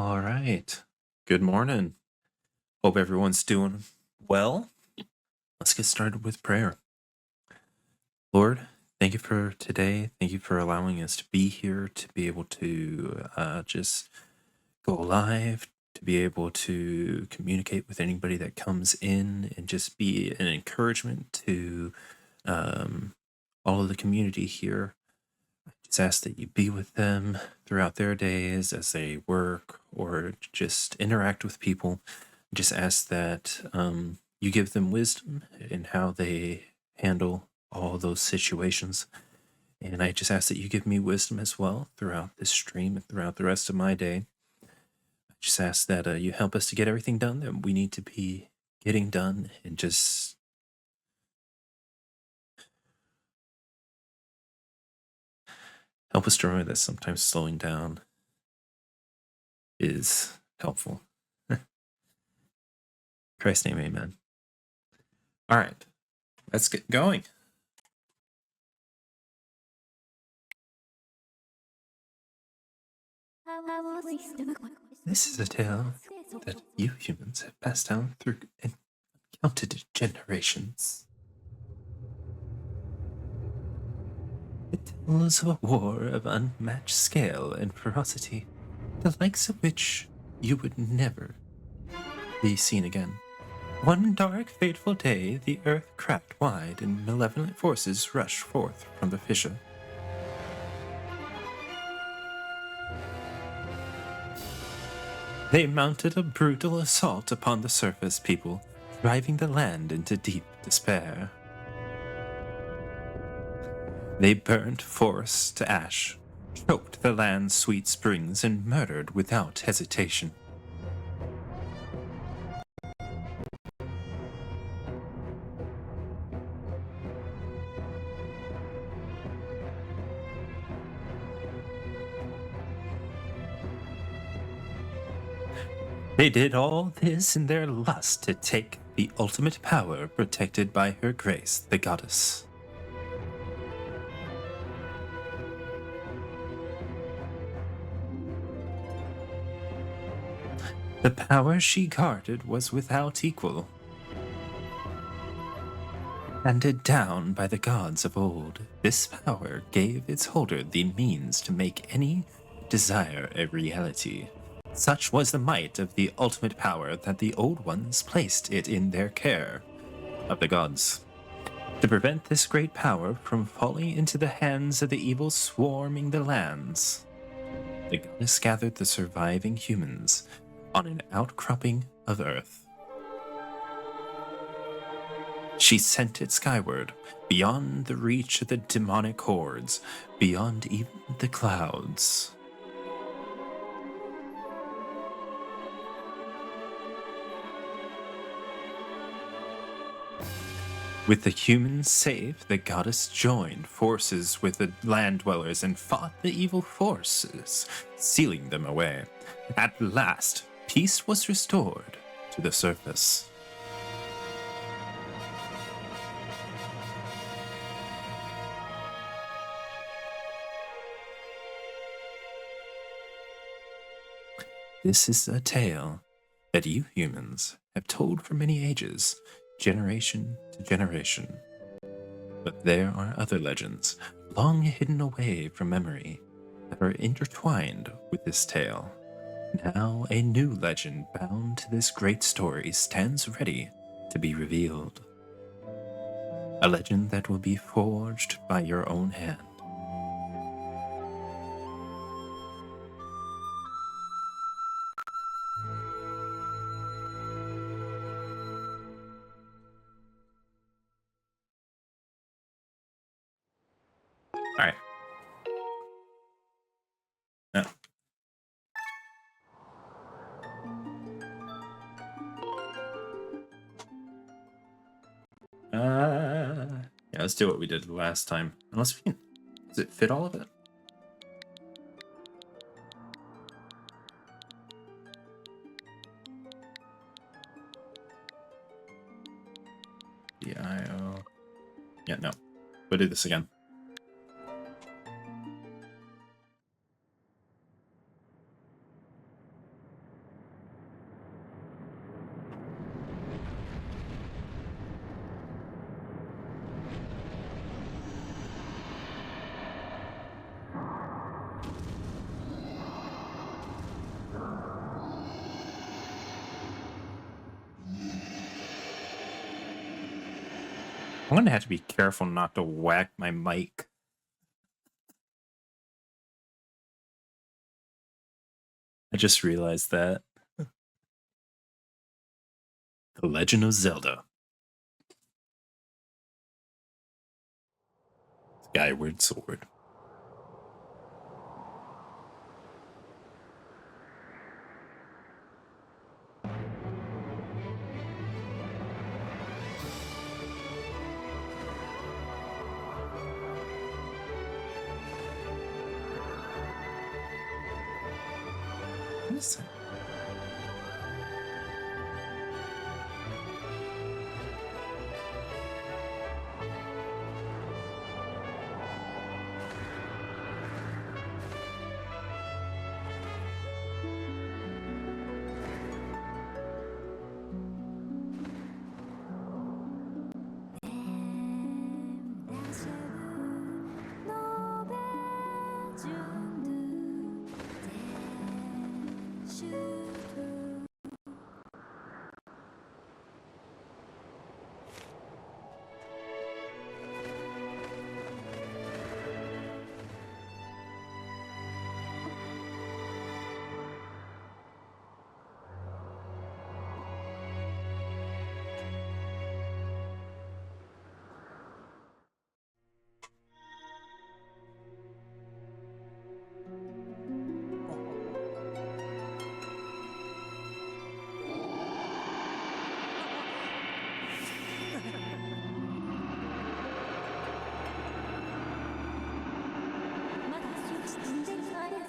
All right. Good morning. Hope everyone's doing well. Let's get started with prayer. Lord, thank you for today. Thank you for allowing us to be here, to be able to just go live, to be able to communicate with anybody that comes in and just be an encouragement to um, all of the community here. Just ask that you be with them throughout their days as they work or just interact with people. Just ask that you give them wisdom in how they handle all those situations. And I just ask that you give me wisdom as well throughout this stream and throughout the rest of my day. I just ask that you help us to get everything done that we need to be getting done, and just help us to remember that sometimes slowing down is helpful. In Christ's name, amen. All right, let's get going. This is a tale that you humans have passed down through uncounted generations. It tells of a war of unmatched scale and ferocity, the likes of which you would never be seen again. One dark, fateful day, the earth cracked wide and malevolent forces rushed forth from the fissure. They mounted a brutal assault upon the surface people, driving the land into deep despair. They burnt forests to ash, choked the land's sweet springs, and murdered without hesitation. They did all this in their lust to take the ultimate power protected by her grace, the goddess. The power she guarded was without equal, handed down by the gods of old. This power gave its holder the means to make any desire a reality. Such was the might of the ultimate power that the Old Ones placed it in their care of the gods. To prevent this great power from falling into the hands of the evil swarming the lands, the goddess gathered the surviving humans on an outcropping of earth. She sent it skyward, beyond the reach of the demonic hordes, beyond even the clouds. With the humans safe, the goddess joined forces with the land dwellers and fought the evil forces, sealing them away. At last, peace was restored to the surface. This is a tale that you humans have told for many ages, generation to generation. But there are other legends, long hidden away from memory, that are intertwined with this tale. Now a new legend bound to this great story stands ready to be revealed. A legend that will be forged by your own hand. All right. Now, yeah, let's do what we did last time. Unless we can, does it fit all of it? DIO. Yeah, no. We'll do this again. I'm gonna have to be careful not to whack my mic. I just realized that. The Legend of Zelda. Skyward Sword. What is that?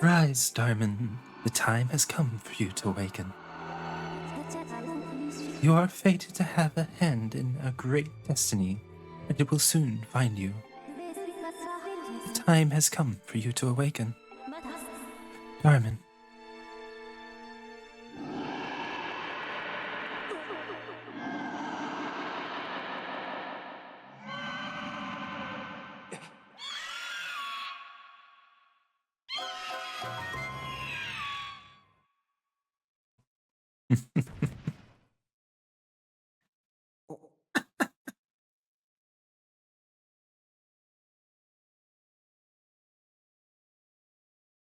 Rise, Darman. The time has come for you to awaken. You are fated to have a hand in a great destiny, and it will soon find you. The time has come for you to awaken. Darman.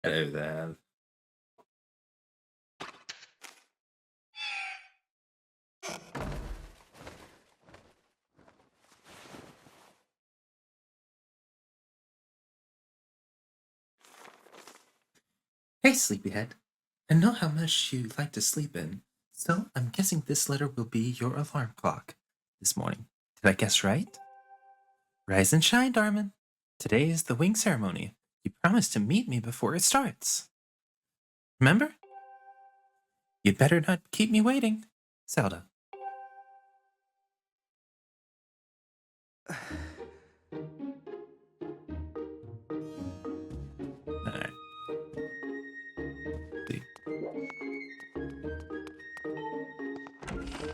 Hello there. Hey, sleepyhead. I know how much you like to sleep in, so I'm guessing this letter will be your alarm clock this morning. Did I guess right? Rise and shine, Darman. Today is the wing ceremony. You promised to meet me before it starts. Remember? You'd better not keep me waiting. Zelda. Alright. See.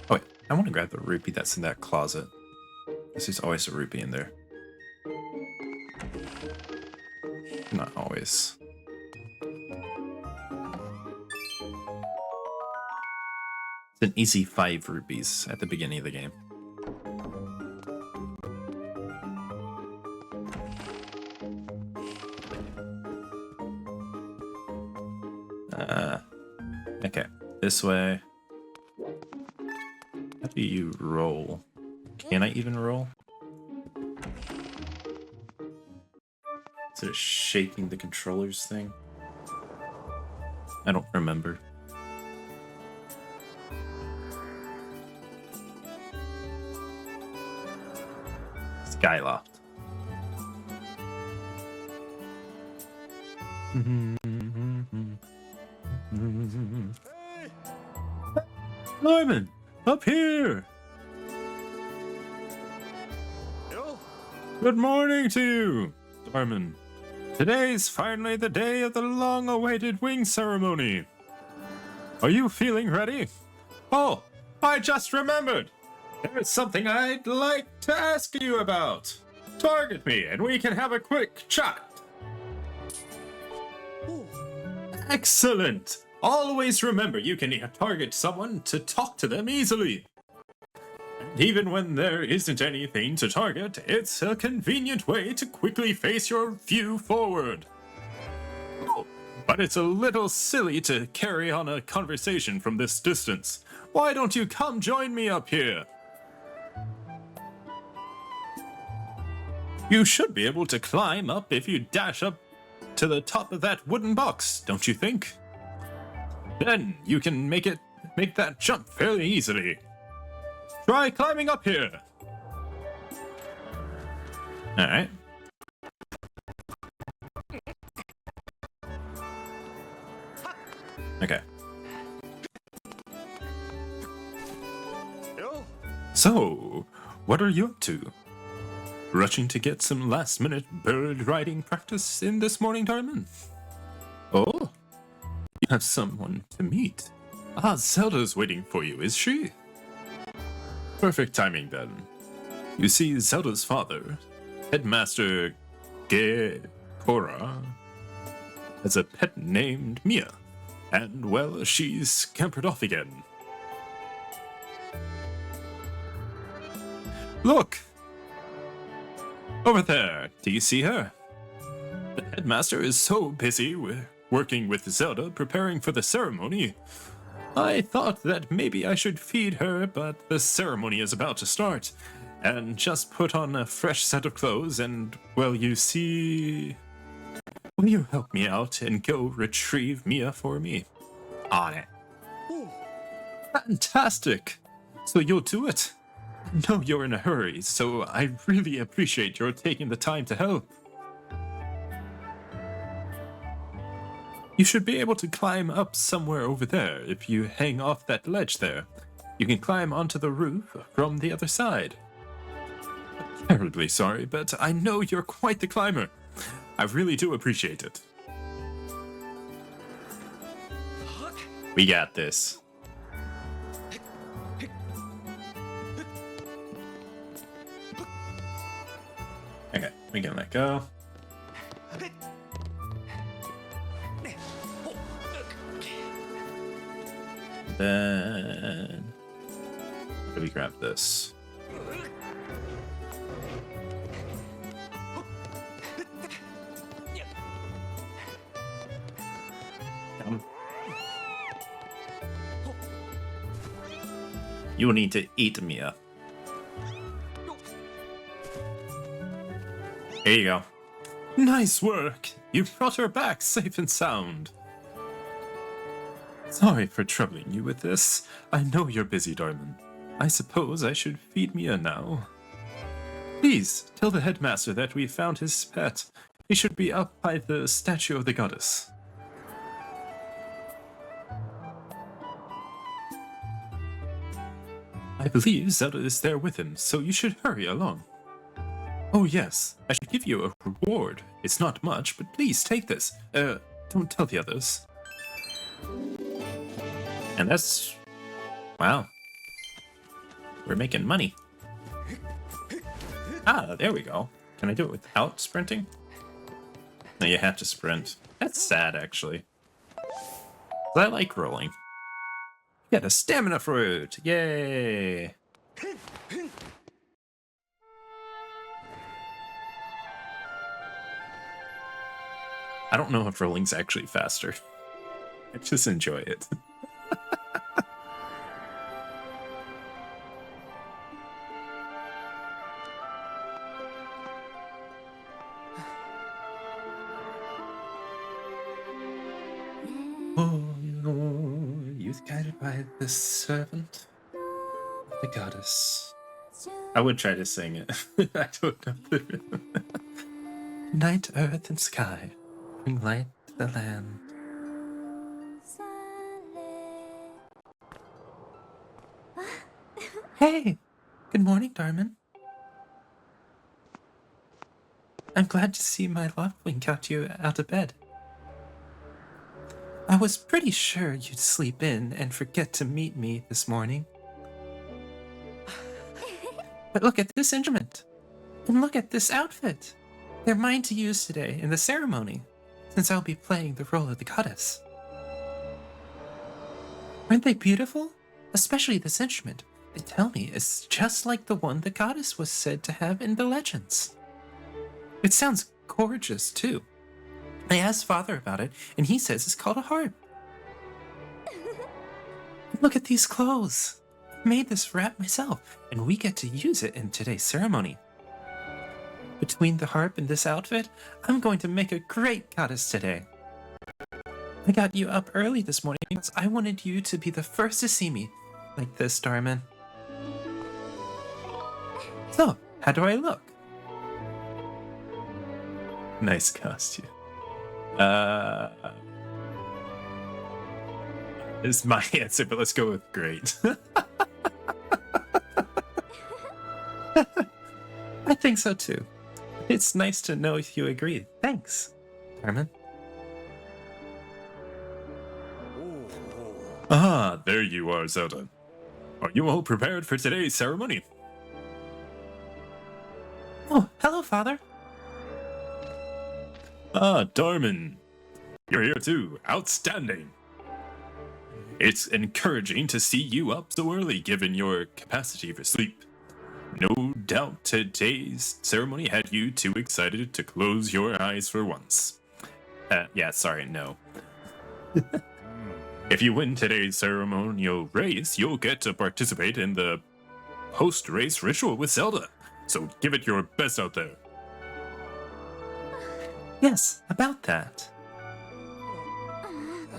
Oh wait, I want to grab the rupee that's in that closet. There's always a rupee in there. Not always. It's an easy 5 rupees at the beginning of the game. Okay, this way. How do you roll? Can I even roll? Is it shaking the controllers thing? I don't remember. Skyloft. Lyman, up here! Good morning to you, Darman. Today's finally the day of the long-awaited wing ceremony. Are you feeling ready? Oh, I just remembered. There's something I'd like to ask you about. Target me and we can have a quick chat. Excellent. Always remember you can target someone to talk to them easily. Even when there isn't anything to target, it's a convenient way to quickly face your view forward. Oh, but it's a little silly to carry on a conversation from this distance. Why don't you come join me up here? You should be able to climb up if you dash up to the top of that wooden box, don't you think? Then you can make that jump fairly easily. Try climbing up here. Alright. Okay. So, what are you up to? Rushing to get some last-minute bird riding practice in this morning, Darman? Oh, you have someone to meet. Ah, Zelda's waiting for you, is she? Perfect timing, then. You see, Zelda's father, Headmaster Kora, has a pet named Mia, and, well, she's scampered off again. Look! Over there, do you see her? The headmaster is so busy working with Zelda, preparing for the ceremony. I thought that maybe I should feed her, but the ceremony is about to start, and just put on a fresh set of clothes and, well, you see... Will you help me out and go retrieve Mia for me? On it. Fantastic! So you'll do it? I know you're in a hurry, so I really appreciate your taking the time to help. You should be able to climb up somewhere over there if you hang off that ledge there. You can climb onto the roof from the other side. I'm terribly sorry, but I know you're quite the climber. I really do appreciate it. We got this. Okay, we can let go. Then let me grab this. You will need to eat Mia. Here you go. Nice work! You brought her back safe and sound. Sorry for troubling you with this. I know you're busy, darling. I suppose I should feed Mia now. Please, tell the headmaster that we found his pet. He should be up by the statue of the goddess. I believe Zelda is there with him, so you should hurry along. Oh yes, I should give you a reward. It's not much, but please take this. Don't tell the others. And that's... wow. We're making money. Ah, there we go. Can I do it without sprinting? No, you have to sprint. That's sad, actually. I like rolling. Get a stamina fruit! Yay! I don't know if rolling's actually faster. I just enjoy it. Oh, youth guided by the servant of the goddess. I would try to sing it. I don't know the rhythm. Night, earth, and sky bring light to the land. Hey! Good morning, Darman. I'm glad to see my loved one got you out of bed. I was pretty sure you'd sleep in and forget to meet me this morning. But look at this instrument. And look at this outfit. They're mine to use today in the ceremony, since I'll be playing the role of the goddess. Aren't they beautiful? Especially this instrument. tell me, is just like the one the goddess was said to have in the legends. It sounds gorgeous, too. I asked Father about it, and he says it's called a harp. Look at these clothes. I made this wrap myself, and we get to use it in today's ceremony. Between the harp and this outfit, I'm going to make a great goddess today. I got you up early this morning because I wanted you to be the first to see me like this, Darman. So, how do I look? Nice costume. Is my answer, but let's go with great. I think so too. It's nice to know if you agree. Thanks, Darman. Ah, there you are, Zelda. Are you all prepared for today's ceremony? Oh, hello, Father. Ah, Darman. You're here too. Outstanding. It's encouraging to see you up so early given your capacity for sleep. No doubt today's ceremony had you too excited to close your eyes for once. Yeah, sorry, no. If you win today's ceremonial race, you'll get to participate in the post-race ritual with Zelda. So give it your best out there. Yes, about that.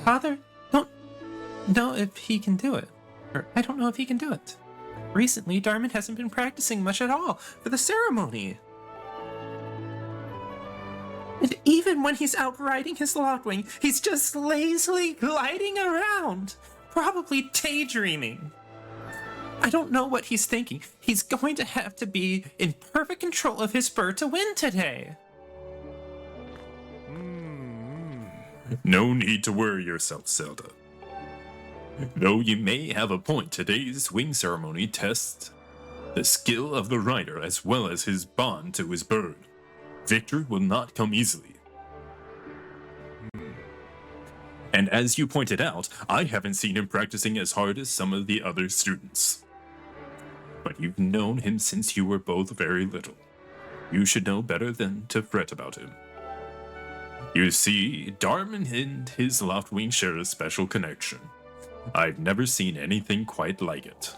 Father, don't know if he can do it. Or I don't know if he can do it. Recently, Darman hasn't been practicing much at all for the ceremony. And even when he's out riding his Loftwing, he's just lazily gliding around, probably daydreaming. I don't know what he's thinking. He's going to have to be in perfect control of his bird to win today. No need to worry yourself, Zelda. Though you may have a point, today's wing ceremony tests the skill of the rider as well as his bond to his bird. Victory will not come easily. And as you pointed out, I haven't seen him practicing as hard as some of the other students. But you've known him since you were both very little. You should know better than to fret about him. You see, Darman and his Loftwing share a special connection. I've never seen anything quite like it.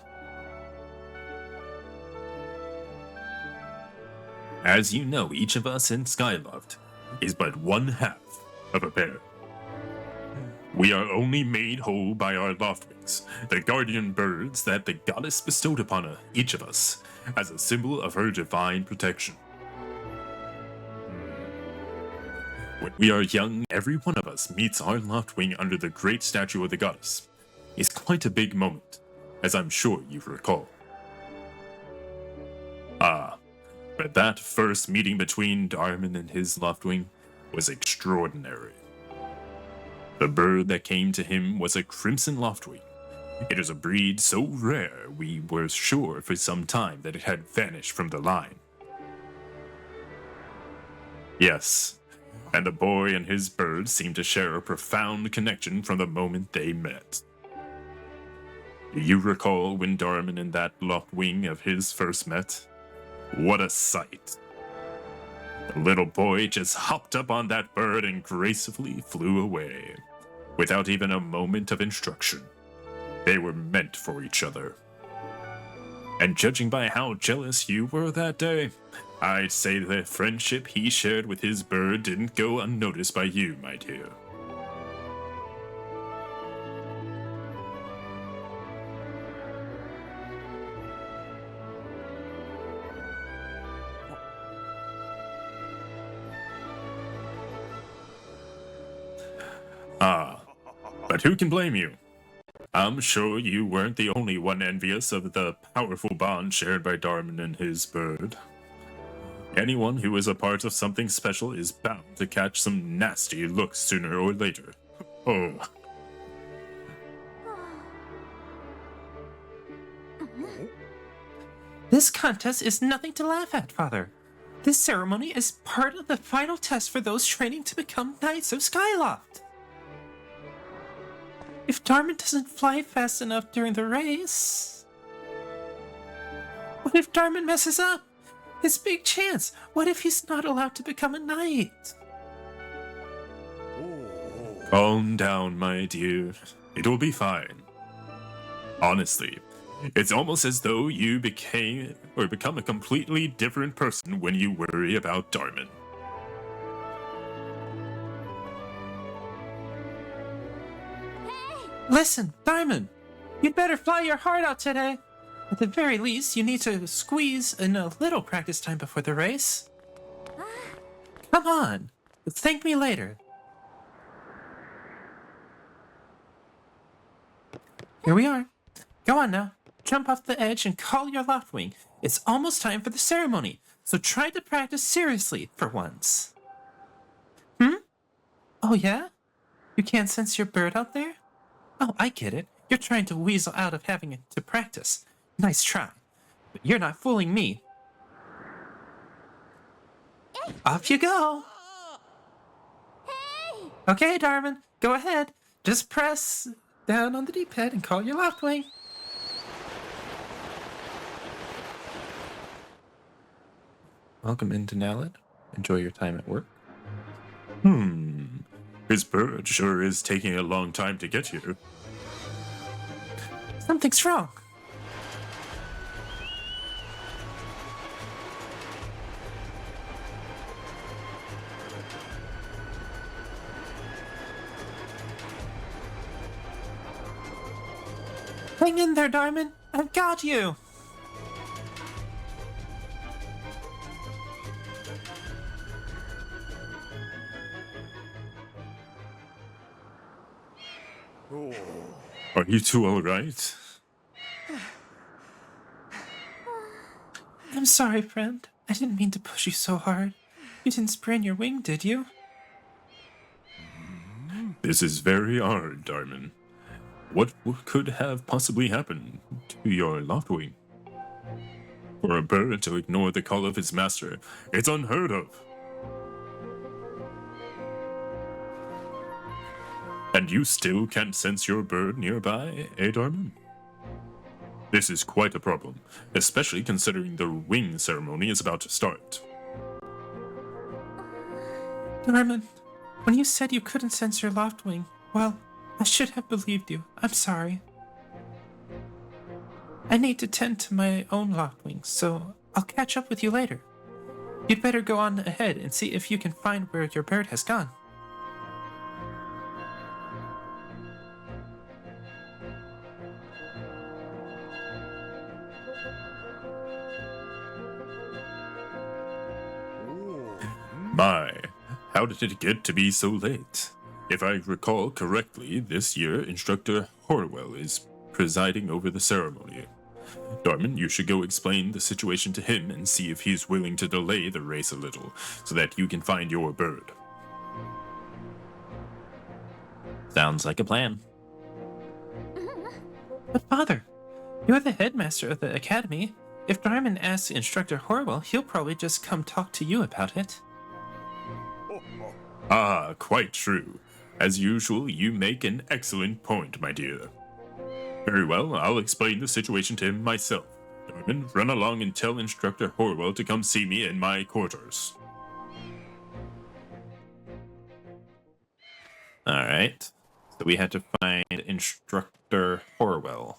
As you know, each of us in Skyloft is but one half of a pair. We are only made whole by our Loftwings, the guardian birds that the goddess bestowed upon each of us as a symbol of her divine protection. When we are young, every one of us meets our Loftwing under the great statue of the goddess. It's quite a big moment, as I'm sure you recall. But that first meeting between Darman and his Loftwing was extraordinary. The bird that came to him was a crimson Loftwing. It is a breed so rare we were sure for some time that it had vanished from the line. Yes, and the boy and his bird seemed to share a profound connection from the moment they met. Do you recall when Darman and that Loftwing of his first met? What a sight. The little boy just hopped up on that bird and gracefully flew away, without even a moment of instruction. They were meant for each other. And judging by how jealous you were that day, I'd say the friendship he shared with his bird didn't go unnoticed by you, my dear. But who can blame you? I'm sure you weren't the only one envious of the powerful bond shared by Darman and his bird. Anyone who is a part of something special is bound to catch some nasty looks sooner or later. Oh. This contest is nothing to laugh at, Father. This ceremony is part of the final test for those training to become Knights of Skyloft. If Darman doesn't fly fast enough during the race, What if Darman messes up? His big chance. What if he's not allowed to become a knight? Calm down, my dear. It will be fine. Honestly, it's almost as though you become a completely different person when you worry about Darman. Listen, Darman, you'd better fly your heart out today. At the very least, you need to squeeze in a little practice time before the race. Come on, thank me later. Here we are. Go on now. Jump off the edge and call your Loftwing. It's almost time for the ceremony, so try to practice seriously for once. Oh yeah? You can't sense your bird out there? Oh, I get it. You're trying to weasel out of having to practice. Nice try. But you're not fooling me. Off you go. Okay, Darman, go ahead. Just press down on the D-pad and call your Loftwing. Welcome into Naled. Enjoy your time at work. His bird sure is taking a long time to get here. Something's wrong. Hang in there, Darman. I've got you. Are you two alright? I'm sorry, friend. I didn't mean to push you so hard. You didn't sprain your wing, did you? This is very hard, Darman. What could have possibly happened to your Loftwing? For a bird to ignore the call of its master, it's unheard of. And you still can't sense your bird nearby, eh, Darman? This is quite a problem, especially considering the wing ceremony is about to start. Darman, when you said you couldn't sense your Loftwing, well, I should have believed you. I'm sorry. I need to tend to my own Loftwing, so I'll catch up with you later. You'd better go on ahead and see if you can find where your bird has gone. My, how did it get to be so late? If I recall correctly, this year Instructor Horwell is presiding over the ceremony. Darman, you should go explain the situation to him and see if he's willing to delay the race a little, so that you can find your bird. Sounds like a plan. But Father, you're the headmaster of the academy. If Darman asks Instructor Horwell, he'll probably just come talk to you about it. Ah, quite true. As usual, you make an excellent point, my dear. Very well, I'll explain the situation to him myself. Darman, run along and tell Instructor Horwell to come see me in my quarters. Alright. So we had to find Instructor Horwell.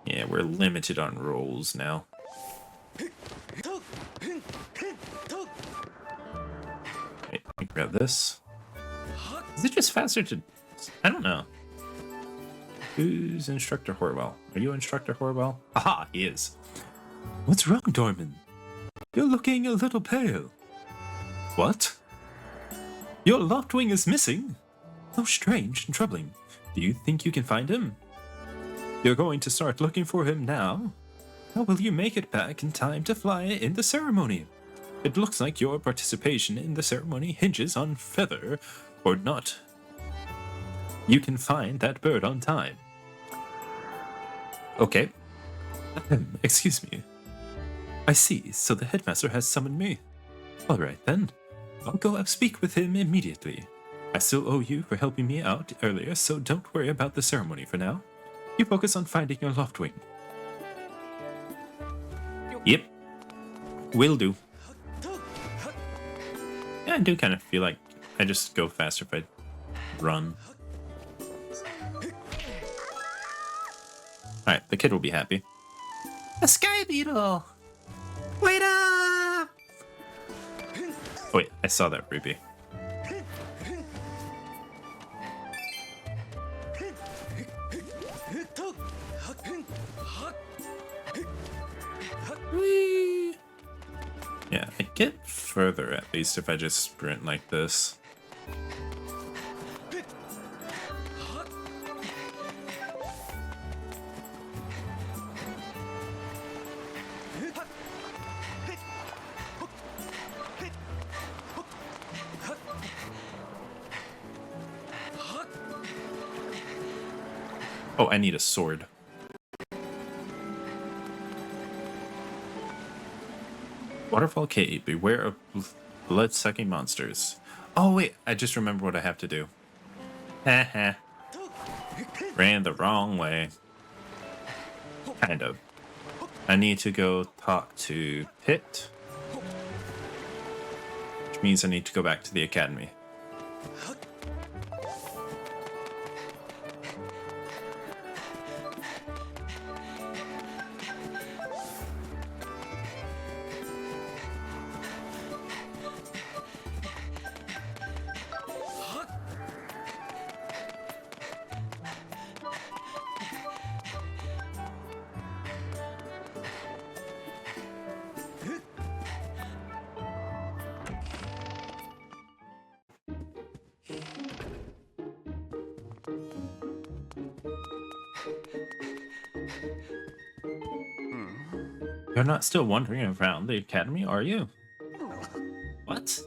Yeah, we're limited on rolls now. Right, let me grab this. Is it just faster to... I don't know. Who's Instructor Horwell? Are you Instructor Horwell? Aha, he is. What's wrong, Darman? You're looking a little pale. What? Your Loftwing is missing? How strange and troubling. Do you think you can find him? You're going to start looking for him now? How will you make it back in time to fly in the ceremony? It looks like your participation in the ceremony hinges on whether or not you can find that bird on time. Okay. Excuse me. I see, so the headmaster has summoned me. Alright then. I'll go up speak with him immediately. I still owe you for helping me out earlier, so don't worry about the ceremony for now. You focus on finding your Loftwing. Yep. Will do. Yeah, I do kind of feel like I just go faster if I run. Alright, the kid will be happy. A sky beetle! Wait up! Oh wait, I saw that ruby. Whee! Yeah, I get further at least if I just sprint like this. Oh, I need a sword. Waterfall Cave, beware of blood-sucking monsters. Oh wait, I just remember what I have to do. Haha. Ran the wrong way. Kind of. I need to go talk to Pit. Which means I need to go back to the academy. You're not still wandering around the academy, are you? What?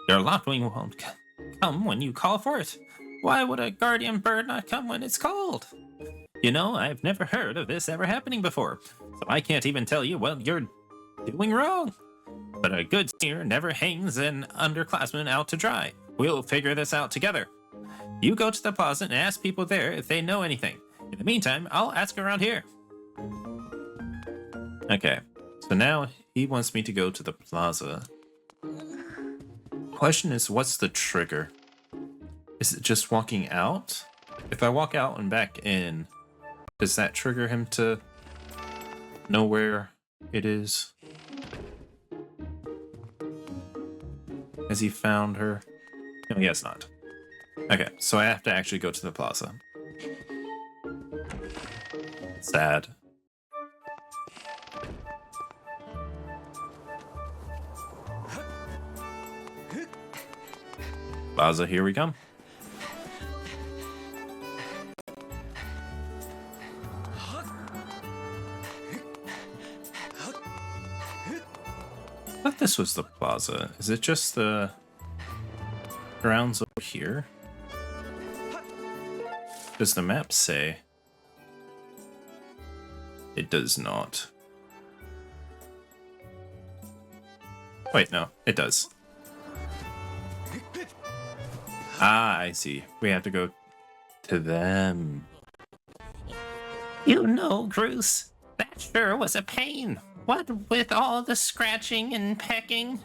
Your Loftwing won't come when you call for it. Why would a guardian bird not come when it's called? You know, I've never heard of this ever happening before, so I can't even tell you what you're doing wrong. But a good senior never hangs an underclassman out to dry. We'll figure this out together. You go to the plaza and ask people there if they know anything. In the meantime, I'll ask around here. Okay, so now he wants me to go to the plaza. Question is, what's the trigger? Is it just walking out? If I walk out and back in, does that trigger him to know where it is? Has he found her? No, he has not. Okay, so I have to actually go to the plaza. Sad. Plaza, here we come. I thought this was the plaza. Is it just the grounds over here? Does the map say? It does not. Wait, no, it does. Ah, I see. We have to go to them. You know, Bruce, that sure was a pain. What with all the scratching and pecking?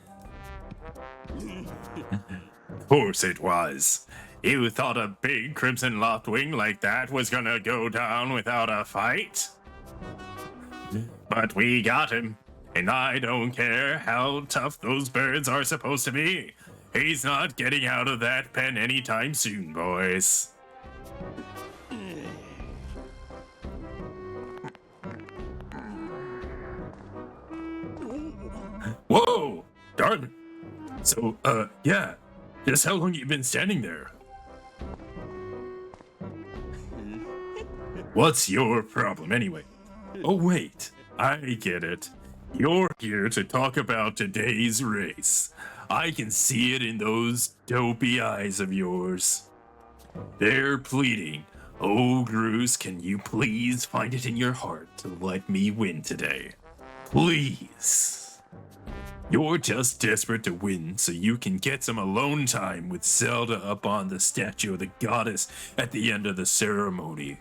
Of course it was. You thought a big Crimson Loftwing like that was gonna go down without a fight? But we got him, and I don't care how tough those birds are supposed to be. He's not getting out of that pen anytime soon, boys. Whoa! Darn. So, yeah. Just how long you been standing there? What's your problem anyway? Oh, wait. I get it. You're here to talk about today's race. I can see it in those dopey eyes of yours. They're pleading, "Oh, Bruce, can you please find it in your heart to let me win today? Please." You're just desperate to win so you can get some alone time with Zelda up on the statue of the goddess at the end of the ceremony.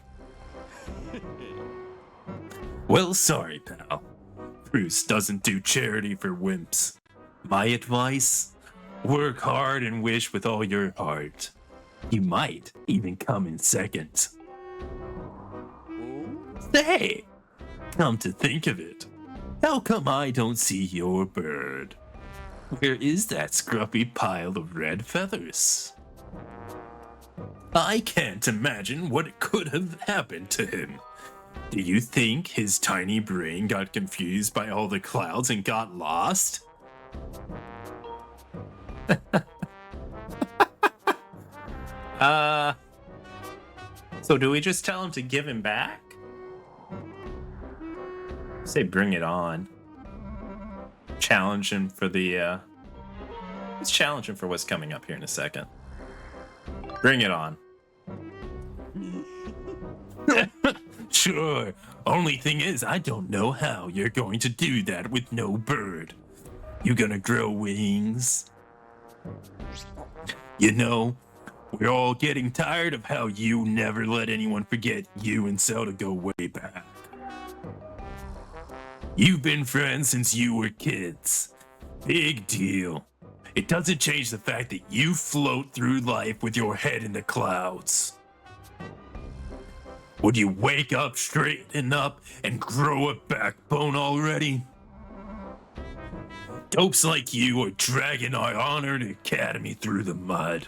Well, sorry, pal. Bruce doesn't do charity for wimps. My advice? Work hard and wish with all your heart. You might even come in second. Say, come to think of it, how come I don't see your bird? Where is that scruffy pile of red feathers? I can't imagine what could have happened to him. Do you think his tiny brain got confused by all the clouds and got lost? So do we just tell him to give him back? Say bring it on. Challenge him for the, let's challenge him for what's coming up here in a second. Bring it on. Sure. Only thing is, I don't know how you're going to do that with no bird. You gonna grow wings? You know, we're all getting tired of how you never let anyone forget you and Zelda go way back. You've been friends since you were kids. Big deal. It doesn't change the fact that you float through life with your head in the clouds. Would you wake up, straighten up, and grow a backbone already? Dopes like you are dragging our honored academy through the mud.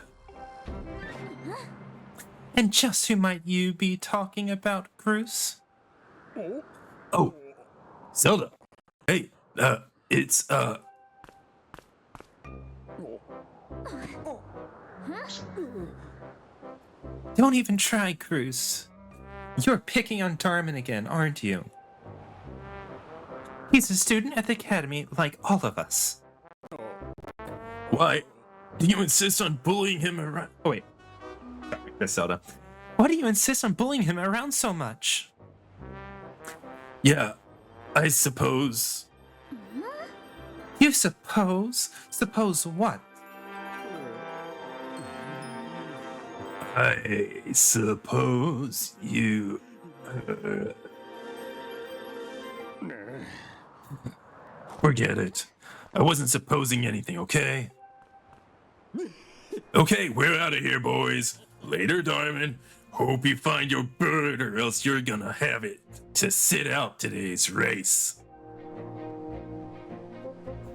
And just who might you be talking about, Bruce? Oh, Zelda. Hey, it's, Don't even try, Cruz. You're picking on Darman again, aren't you? He's a student at the academy like all of us. Why do you insist on bullying him around? Oh, wait. Sorry, Miss Zelda. Why do you insist on bullying him around so much? Yeah, I suppose. You suppose? Suppose what? I suppose you. Forget it. I wasn't supposing anything, okay? Okay, we're out of here, boys. Later, Diamond. Hope you find your bird, or else you're gonna have it to sit out today's race.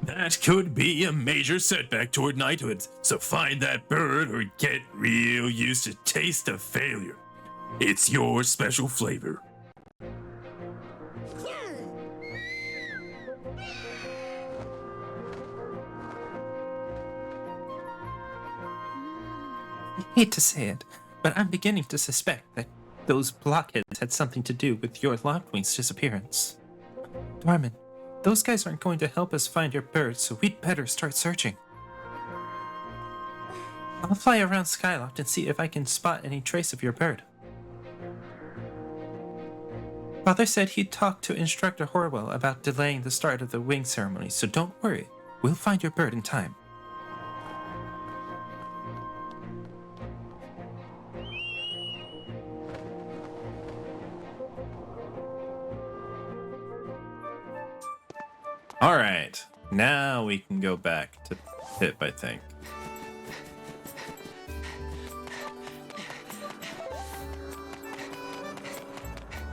That could be a major setback toward knighthood, so find that bird or get real used to taste of failure. It's your special flavor. I hate to say it, but I'm beginning to suspect that those blockheads had something to do with your Lockwing's disappearance. Darman, those guys aren't going to help us find your bird, so we'd better start searching. I'll fly around Skyloft and see if I can spot any trace of your bird. Father said he'd talk to Instructor Horwell about delaying the start of the wing ceremony, so don't worry. We'll find your bird in time. All right, now we can go back to Pip, I think.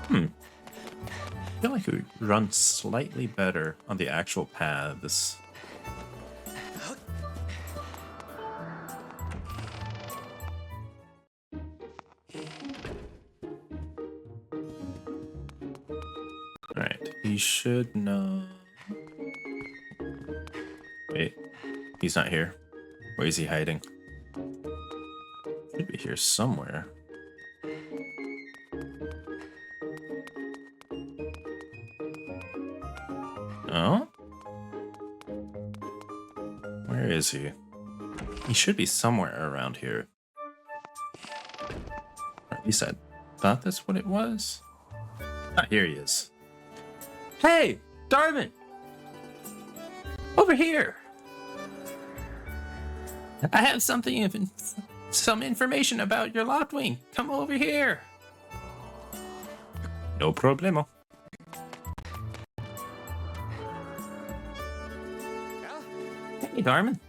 I feel like we run slightly better on the actual paths. Alright, he should know. Wait, he's not here. Where is he hiding? Should be here somewhere. Oh? Where is he? He should be somewhere around here. Or at least I thought that's what it was. Ah, here he is. Hey, Darman! Over here! I have some information about your Loftwing. Come over here. No problemo. Hey, Darman.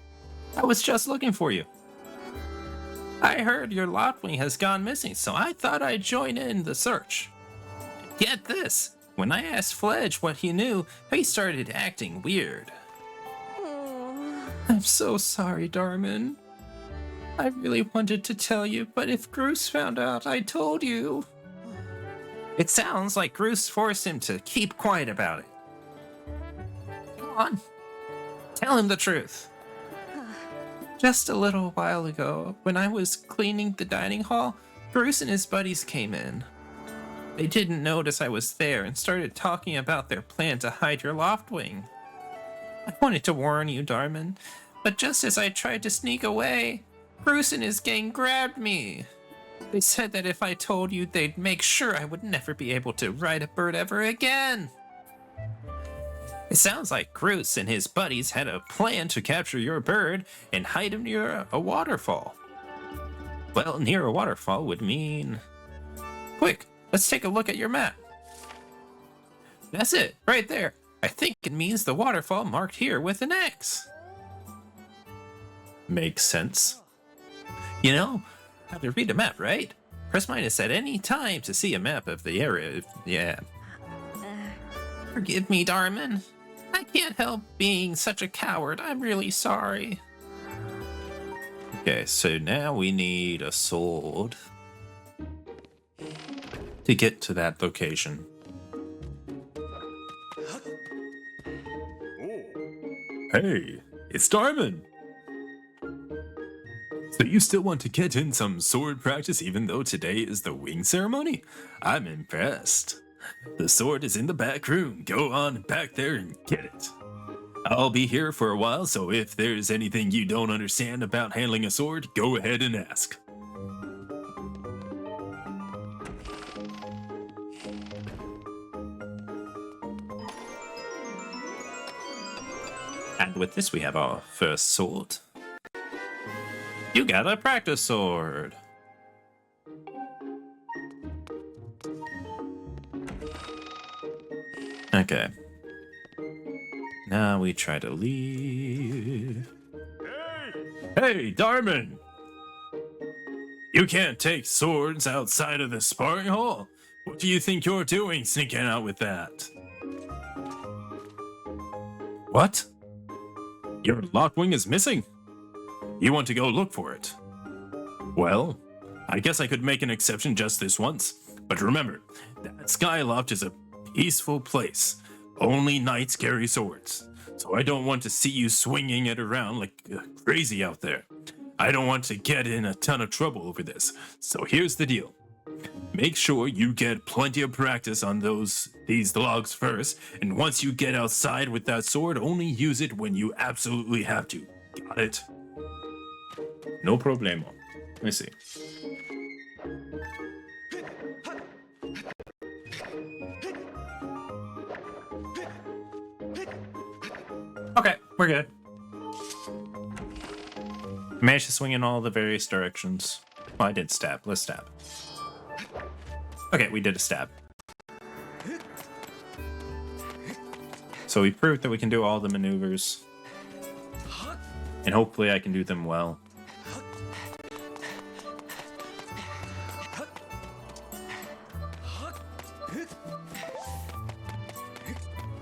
I was just looking for you. I heard your Loftwing has gone missing, so I thought I'd join in the search. Get this. When I asked Fledge what he knew, he started acting weird. I'm so sorry, Darman. I really wanted to tell you, but if Groose found out I told you... It sounds like Groose forced him to keep quiet about it. Come on. Tell him the truth. Just a little while ago, when I was cleaning the dining hall, Groose and his buddies came in. They didn't notice I was there and started talking about their plan to hide your Loftwing. I wanted to warn you, Darman, but just as I tried to sneak away, Bruce and his gang grabbed me. They said that if I told you, they'd make sure I would never be able to ride a bird ever again. It sounds like Bruce and his buddies had a plan to capture your bird and hide him near a waterfall. Well, near a waterfall would mean... Quick, let's take a look at your map. That's it, right there. I think it means the waterfall marked here with an X. Makes sense. You know how to read a map, right? Press minus at any time to see a map of the area. Yeah. Forgive me, Darman. I can't help being such a coward. I'm really sorry. Okay, so now we need a sword to get to that location. Hey, it's Darman! So you still want to get in some sword practice even though today is the wing ceremony? I'm impressed. The sword is in the back room. Go on back there and get it. I'll be here for a while, so if there's anything you don't understand about handling a sword, go ahead and ask. And with this, we have our first sword. You got a practice sword. Okay. Now we try to leave. Hey, Darman! You can't take swords outside of the sparring hall. What do you think you're doing sneaking out with that? What? Your Loftwing is missing? You want to go look for it? Well, I guess I could make an exception just this once. But remember, that Skyloft is a peaceful place. Only knights carry swords. So I don't want to see you swinging it around like crazy out there. I don't want to get in a ton of trouble over this. So here's the deal. Make sure you get plenty of practice on these logs first, and once you get outside with that sword, only use it when you absolutely have to. Got it? No problemo. Let me see. Okay, we're good. Managed to swing in all the various directions. Well, I did stab. Let's stab. Okay, we did a stab. So we proved that we can do all the maneuvers. And hopefully I can do them well.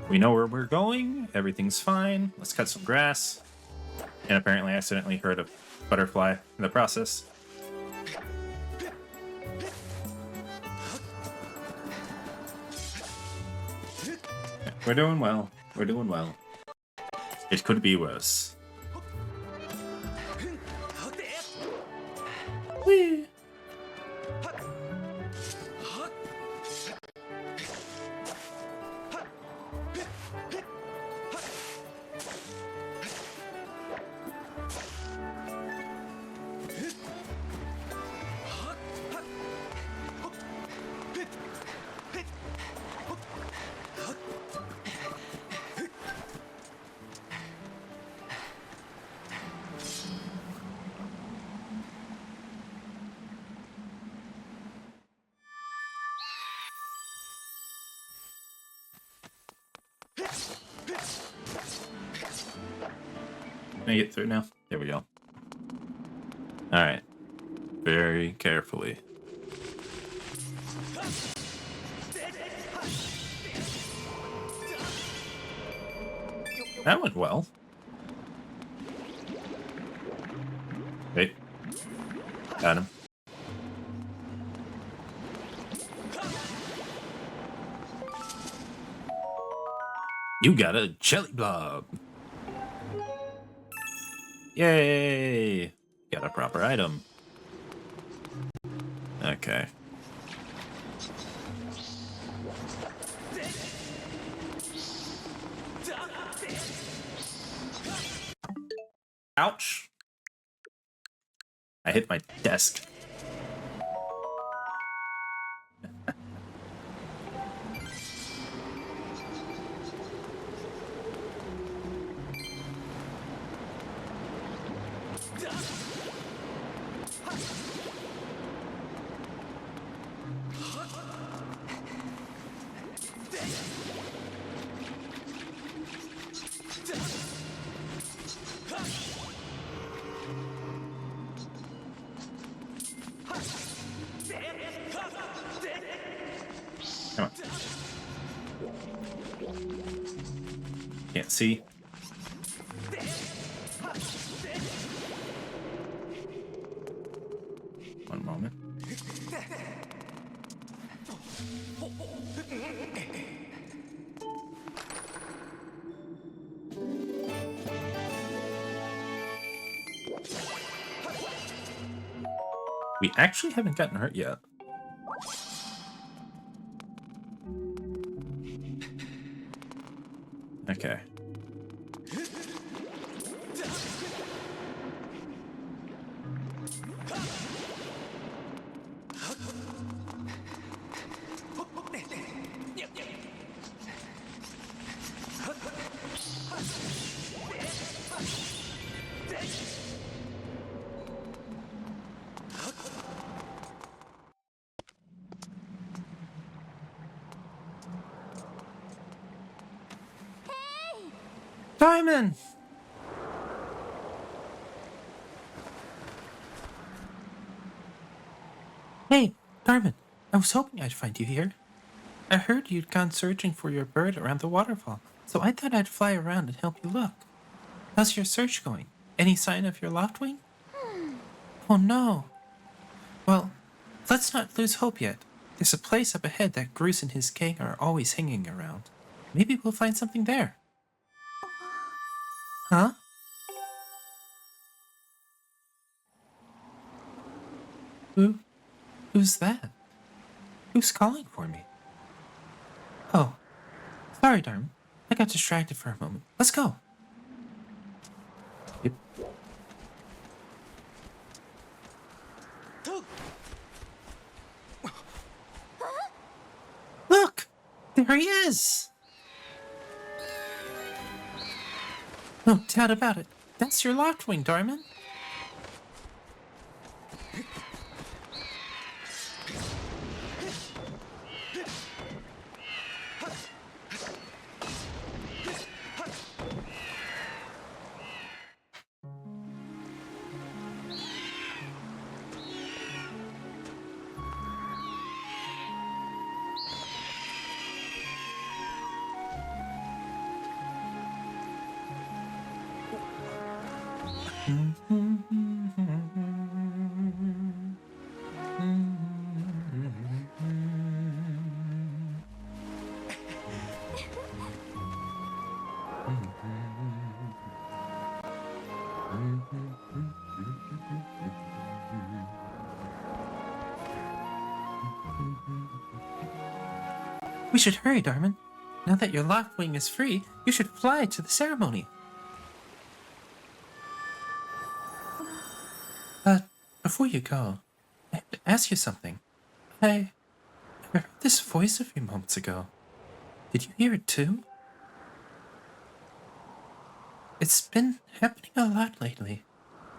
We know where we're going. Everything's fine. Let's cut some grass. And apparently I accidentally hurt a butterfly in the process. We're doing well. We're doing well. It could be worse. Whee! Can I get through now? There we go. Alright. Very carefully. That went well. Hey. Got him. You got a jelly blob. Yay! Got a proper item. Okay. Ouch! I hit my desk. Come on. Can't see. One moment. We actually haven't gotten hurt yet. Okay. Diamond! Hey, Diamond. I was hoping I'd find you here. I heard you'd gone searching for your bird around the waterfall, so I thought I'd fly around and help you look. How's your search going? Any sign of your loftwing? Oh no. Well, let's not lose hope yet. There's a place up ahead that Bruce and his gang are always hanging around. Maybe we'll find something there. Huh? Who's that? Who's calling for me? Oh, sorry, Darm. I got distracted for a moment. Let's go. Yep. Look! There he is! No doubt about it. That's your Loftwing, Darman. We should hurry, Darman. Now that your Loftwing is free, you should fly to the ceremony. Before you go, I have to ask you something. I heard this voice a few moments ago. Did you hear it too? It's been happening a lot lately.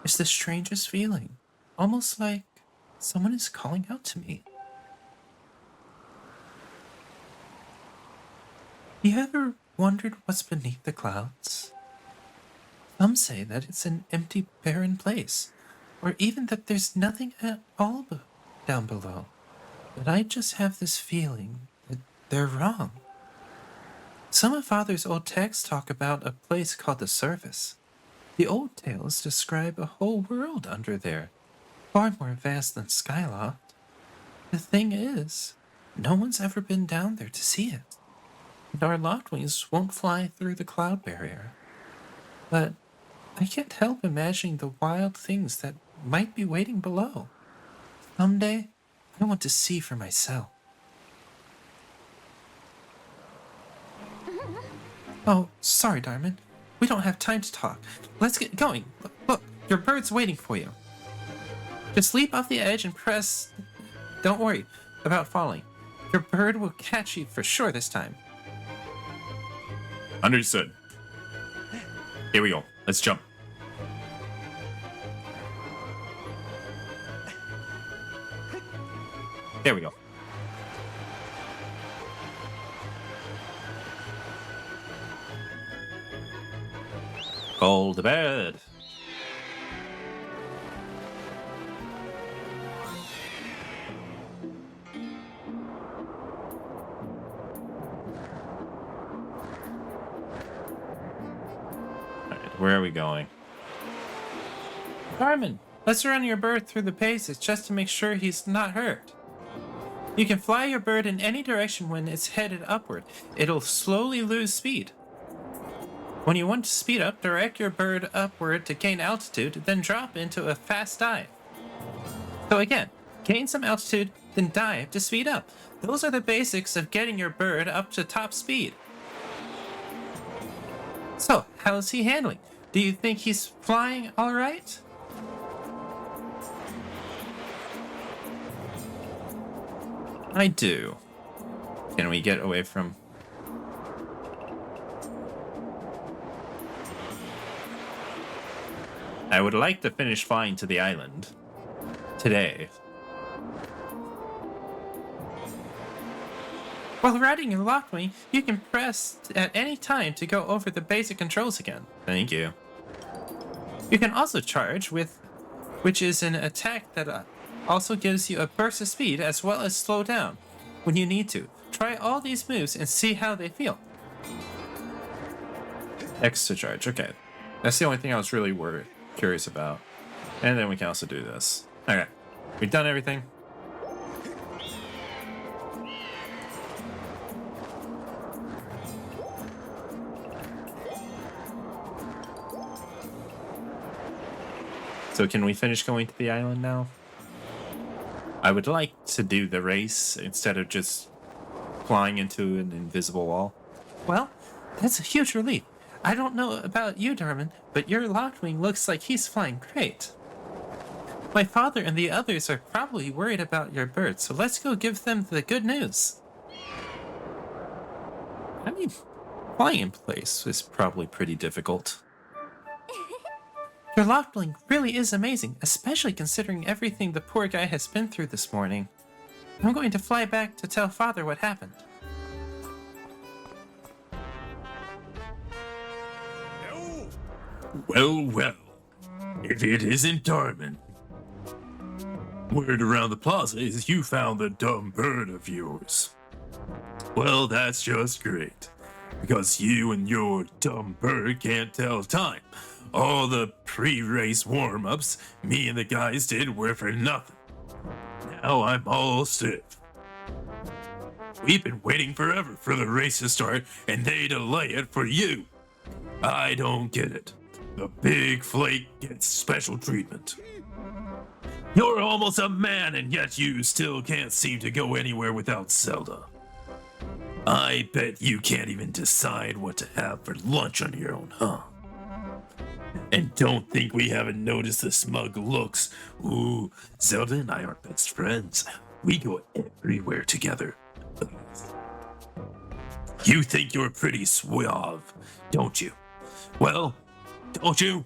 It's the strangest feeling. Almost like someone is calling out to me. You ever wondered what's beneath the clouds? Some say that it's an empty, barren place, or even that there's nothing at all down below. But I just have this feeling that they're wrong. Some of Father's old texts talk about a place called the surface. The old tales describe a whole world under there, far more vast than Skyloft. The thing is, no one's ever been down there to see it, and our Loftwings won't fly through the cloud barrier. But I can't help imagining the wild things that might be waiting below. Someday, I want to see for myself. Oh, sorry, Darman. We don't have time to talk. Let's get going. Look, your bird's waiting for you. Just leap off the edge and press. Don't worry about falling. Your bird will catch you for sure this time. Understood. Here we go. Let's jump. There we go. Call the bed. Alright, where are we going? Darman, let's run your bird through the paces just to make sure he's not hurt. You can fly your bird in any direction when it's headed upward. It'll slowly lose speed. When you want to speed up, direct your bird upward to gain altitude, then drop into a fast dive. So again, gain some altitude, then dive to speed up. Those are the basics of getting your bird up to top speed. So, how's he handling? Do you think he's flying all right? I do. Can we get away from... I would like to finish flying to the island. Today. While riding your Loftwing, you can press at any time to go over the basic controls again. Thank you. You can also charge with, which is an attack that also gives you a burst of speed as well as slow down when you need to. Try all these moves and see how they feel. Extra charge, okay. That's the only thing I was really curious about. And then we can also do this. Okay, we've done everything. So can we finish going to the island now? I would like to do the race instead of just flying into an invisible wall. Well, that's a huge relief. I don't know about you, Darman, but your Loftwing looks like he's flying great. My father and the others are probably worried about your bird, so let's go give them the good news. I mean, flying in place is probably pretty difficult. Your Loftwing really is amazing, especially considering everything the poor guy has been through this morning. I'm going to fly back to tell Father what happened. Well, well. If it isn't Darman. Word around the plaza is you found the dumb bird of yours. Well, that's just great. Because you and your dumb bird can't tell time. All the pre-race warm-ups me and the guys did were for nothing. Now I'm all stiff. We've been waiting forever for the race to start, and they delay it for you. I don't get it. The big flake gets special treatment. You're almost a man, and yet you still can't seem to go anywhere without Zelda. I bet you can't even decide what to have for lunch on your own, huh? And don't think we haven't noticed the smug looks. Ooh, Zelda and I are best friends. We go everywhere together. You think you're pretty suave, don't you? Well, don't you?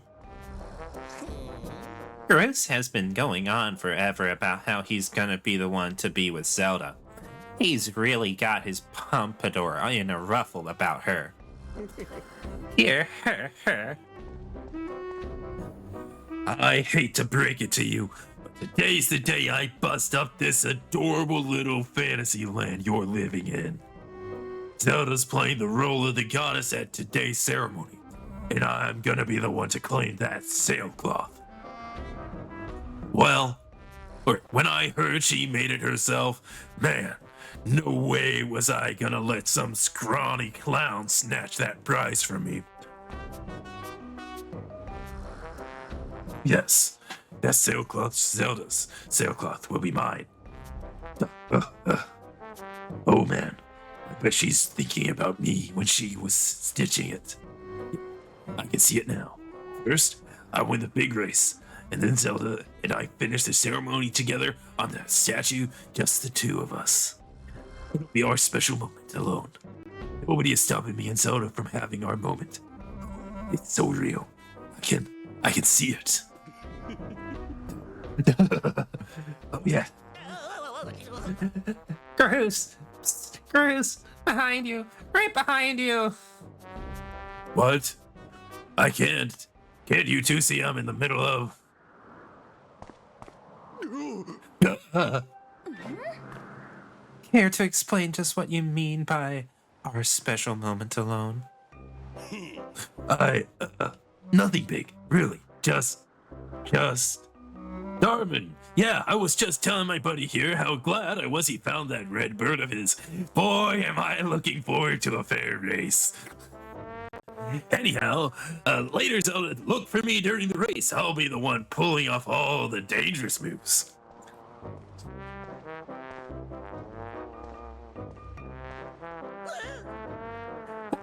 Gross has been going on forever about how he's gonna be the one to be with Zelda. He's really got his pompadour in a ruffle about her. Here. I hate to break it to you, but today's the day I bust up this adorable little fantasy land you're living in. Zelda's playing the role of the goddess at today's ceremony, and I'm gonna be the one to claim that sailcloth. Well, when I heard she made it herself, man, no way was I gonna let some scrawny clown snatch that prize from me. Yes, that sailcloth, Zelda's sailcloth, will be mine. Oh man, I bet she's thinking about me when she was stitching it. I can see it now. First, I win the big race, and then Zelda and I finish the ceremony together on that statue, just the two of us. It'll be our special moment alone. Nobody is stopping me and Zelda from having our moment. It's so real. I can see it. Oh yeah. Groose! Psst, Groose! Behind you! Right behind you! What? I can't. Can't you two see I'm in the middle of... Care to explain just what you mean by our special moment alone? Nothing big, really. Just... Darman, yeah, I was just telling my buddy here how glad I was he found that red bird of his. Boy, am I looking forward to a fair race. Anyhow, later Zelda, look for me during the race. I'll be the one pulling off all the dangerous moves.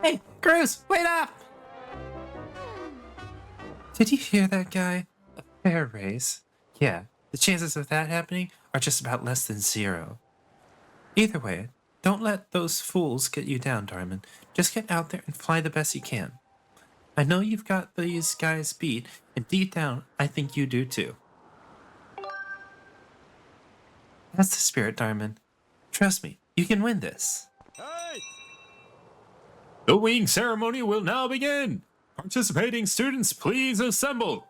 Hey, Groose, wait up! Did you hear that guy? A fair race? Yeah, the chances of that happening are just about less than 0. Either way, don't let those fools get you down, Darman. Just get out there and fly the best you can. I know you've got these guys beat, and deep down, I think you do too. That's the spirit, Darman. Trust me, you can win this. The wing ceremony will now begin. Participating students, please assemble.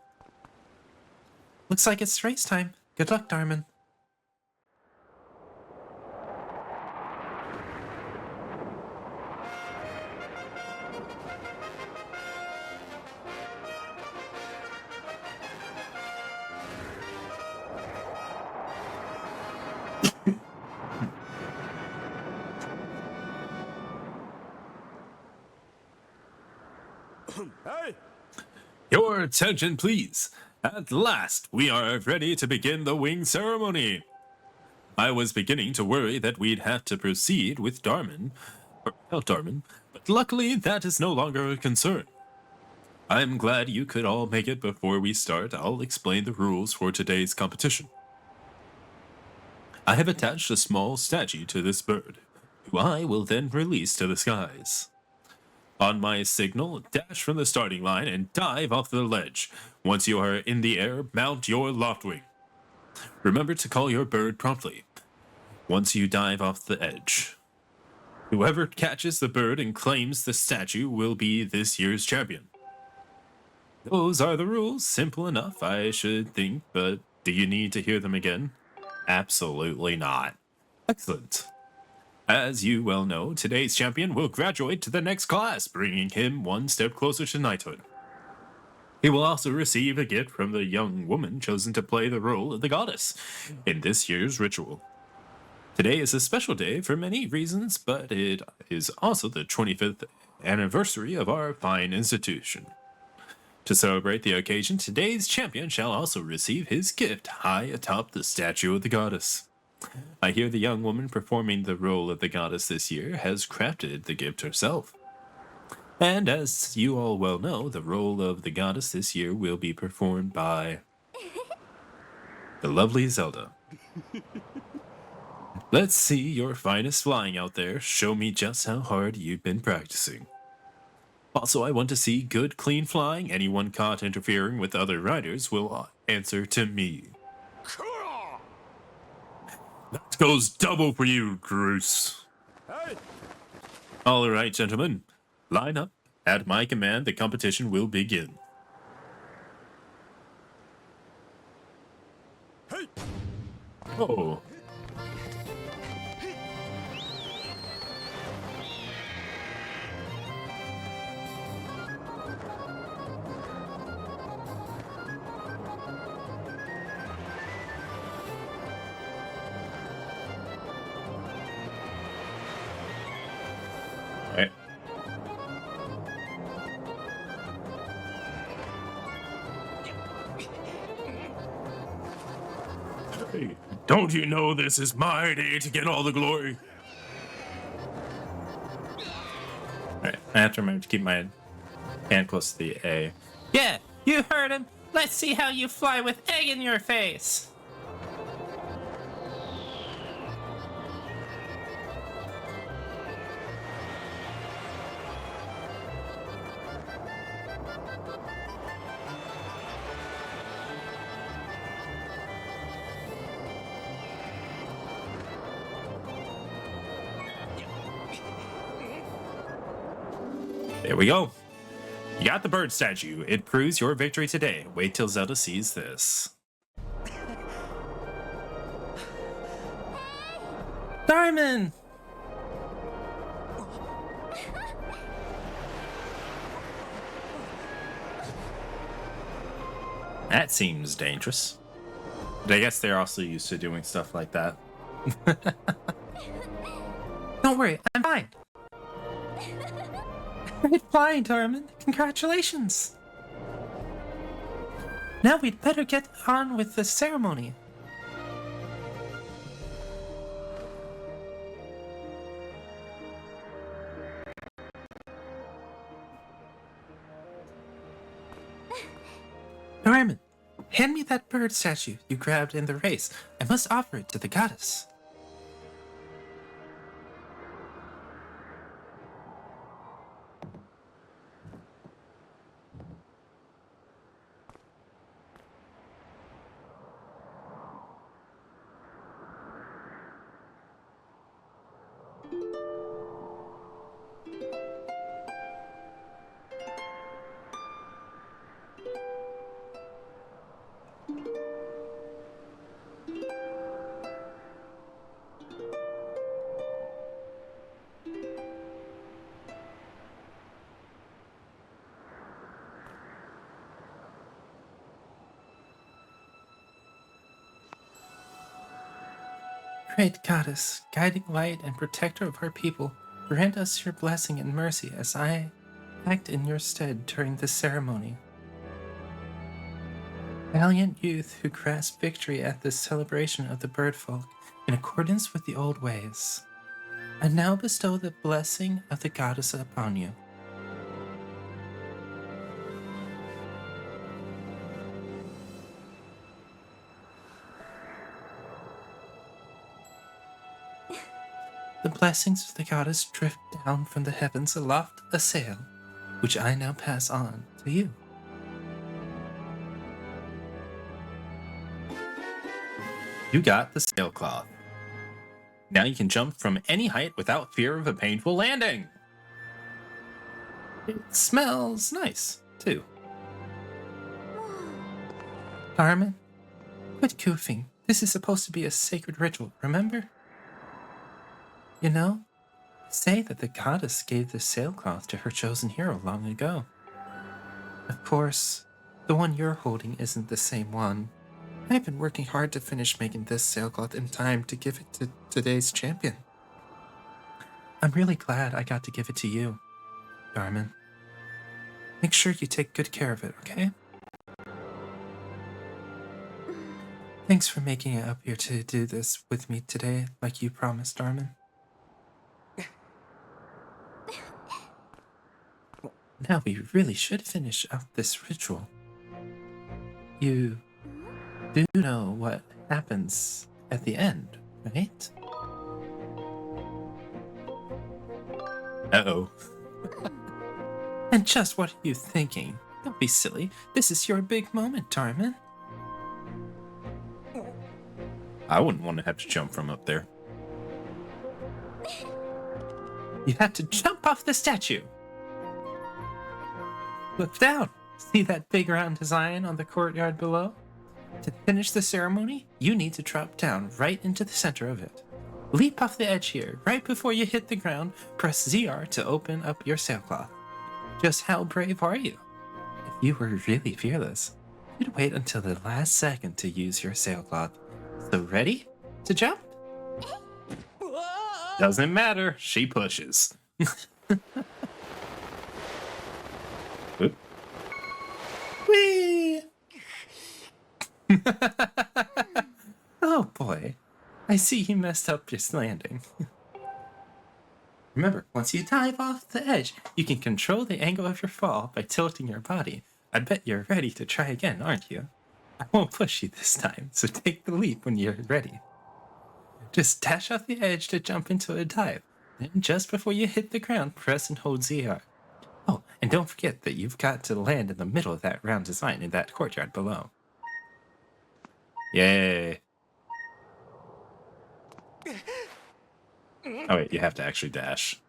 Looks like it's race time. Good luck, Darman. Your attention, please. At last, we are ready to begin the wing ceremony. I was beginning to worry that we'd have to proceed with Darman, or without Darman, but luckily that is no longer a concern. I'm glad you could all make it. Before we start, I'll explain the rules for today's competition. I have attached a small statue to this bird, who I will then release to the skies. On my signal, dash from the starting line and dive off the ledge. Once you are in the air, mount your loft wing. Remember to call your bird promptly once you dive off the edge. Whoever catches the bird and claims the statue will be this year's champion. Those are the rules. Simple enough, I should think, but do you need to hear them again? Absolutely not. Excellent. As you well know, today's champion will graduate to the next class, bringing him one step closer to knighthood. He will also receive a gift from the young woman chosen to play the role of the goddess in this year's ritual. Today is a special day for many reasons, but it is also the 25th anniversary of our fine institution. To celebrate the occasion, today's champion shall also receive his gift high atop the statue of the goddess. I hear the young woman performing the role of the goddess this year has crafted the gift herself. And as you all well know, the role of the goddess this year will be performed by the lovely Zelda. Let's see your finest flying out there. Show me just how hard you've been practicing. Also, I want to see good, clean flying. Anyone caught interfering with other riders will answer to me. That goes double for you, Groose. Hey. All right, gentlemen. Line up At my command, the competition will begin. Oh. Right. Hey, don't you know this is my day to get all the glory? Alright, I have to remember to keep my hand close to the A. Yeah, you heard him. Let's see how you fly with egg in your face. There we go. You got the bird statue. It proves your victory today. Wait till Zelda sees this. Diamond! That seems dangerous. But I guess they're also used to doing stuff like that. Don't worry, I'm fine. Great flying, Darman. Congratulations. Now we'd better get on with the ceremony. Darman, hand me that bird statue you grabbed in the race. I must offer it to the goddess. Great goddess, guiding light and protector of our people, grant us your blessing and mercy as I act in your stead during this ceremony. Valiant youth who grasp victory at this celebration of the bird folk in accordance with the old ways. I now bestow the blessing of the goddess upon you. The blessings of the goddess drift down from the heavens aloft a sail, which I now pass on to you. You got the sailcloth. Now you can jump from any height without fear of a painful landing. It smells nice, too. Carmen, quit goofing. This is supposed to be a sacred ritual, remember? You know, say that the goddess gave the sailcloth to her chosen hero long ago. Of course, the one you're holding isn't the same one. I've been working hard to finish making this sailcloth in time to give it to today's champion. I'm really glad I got to give it to you, Darman. Make sure you take good care of it, okay? Thanks for making it up here to do this with me today, like you promised, Darman. Now we really should finish out this ritual. You do know what happens at the end, right? Uh-oh. And just what are you thinking? Don't be silly. This is your big moment, Darman. I wouldn't want to have to jump from up there. You have to jump off the statue. Look down. See that big round design on the courtyard below? To finish the ceremony, you need to drop down right into the center of it. Leap off the edge here. Right before you hit the ground, press ZR to open up your sailcloth. Just how brave are you? If you were really fearless, you'd wait until the last second to use your sailcloth. So ready to jump? Doesn't matter. She pushes. Oop. Whee! Oh boy. I see you messed up your landing. Remember, once you dive off the edge, you can control the angle of your fall by tilting your body. I bet you're ready to try again, aren't you? I won't push you this time, so take the leap when you're ready. Just dash off the edge to jump into a dive. Then just before you hit the ground, press and hold ZR. Oh, and don't forget that you've got to land in the middle of that round design in that courtyard below. Yay! Oh wait, you have to actually dash.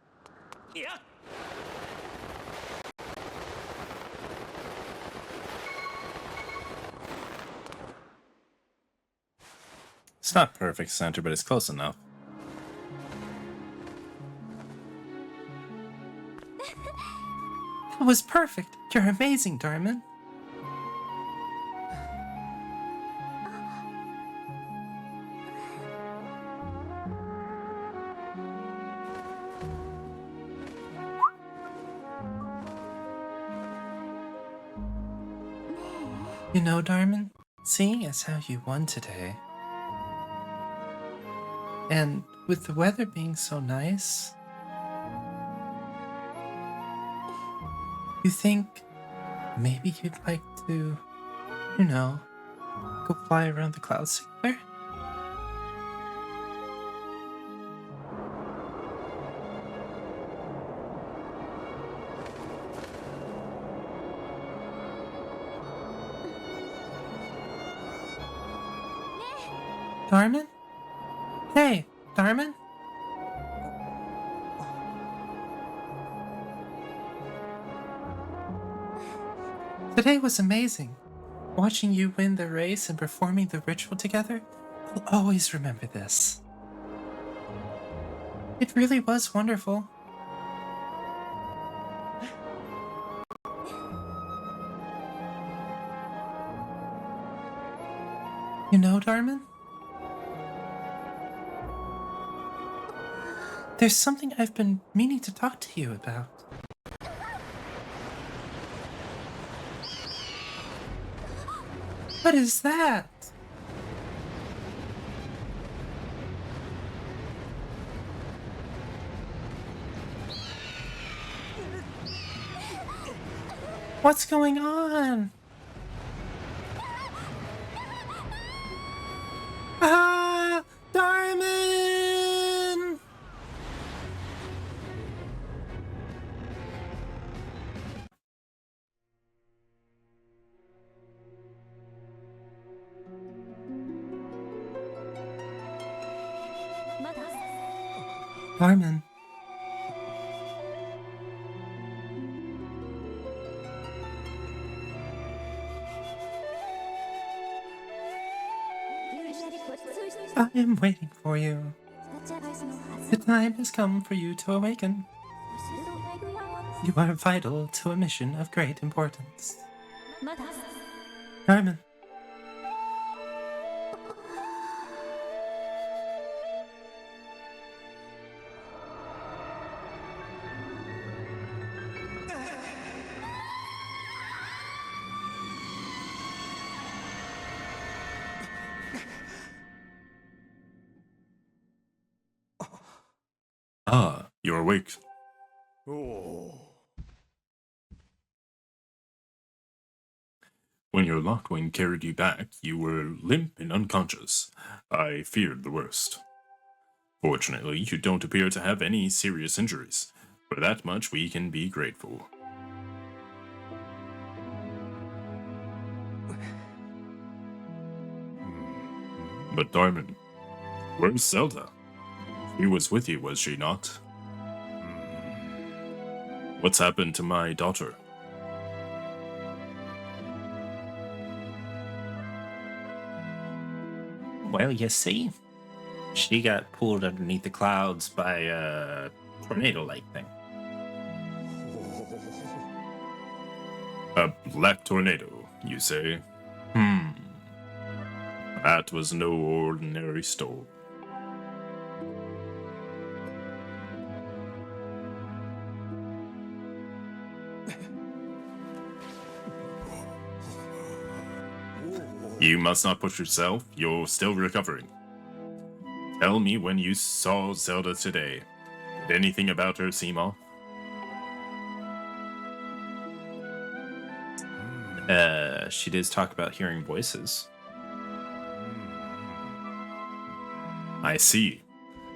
It's not perfect center, but it's close enough. That was perfect. You're amazing, Darman. You know, Darman, seeing as how you won today, and with the weather being so nice, you think maybe you'd like to, go fly around the clouds together? Darman? Hey, Darman? Today was amazing. Watching you win the race and performing the ritual together, I'll always remember this. It really was wonderful. You know, Darman? There's something I've been meaning to talk to you about. What is that? What's going on? Ah, Darman! Darman. I am waiting for you. The time has come for you to awaken. You are vital to a mission of great importance. Darman. Ah, you're awake. When your Lockwing carried you back, you were limp and unconscious. I feared the worst. Fortunately, you don't appear to have any serious injuries. For that much, we can be grateful. But Darman, where's Zelda? She was with you, was she not? What's happened to my daughter? Well, you see, she got pulled underneath the clouds by a tornado-like thing. A black tornado, you say? That was no ordinary storm. You must not push yourself. You're still recovering. Tell me when you saw Zelda today. Did anything about her seem off? She did talk about hearing voices. I see.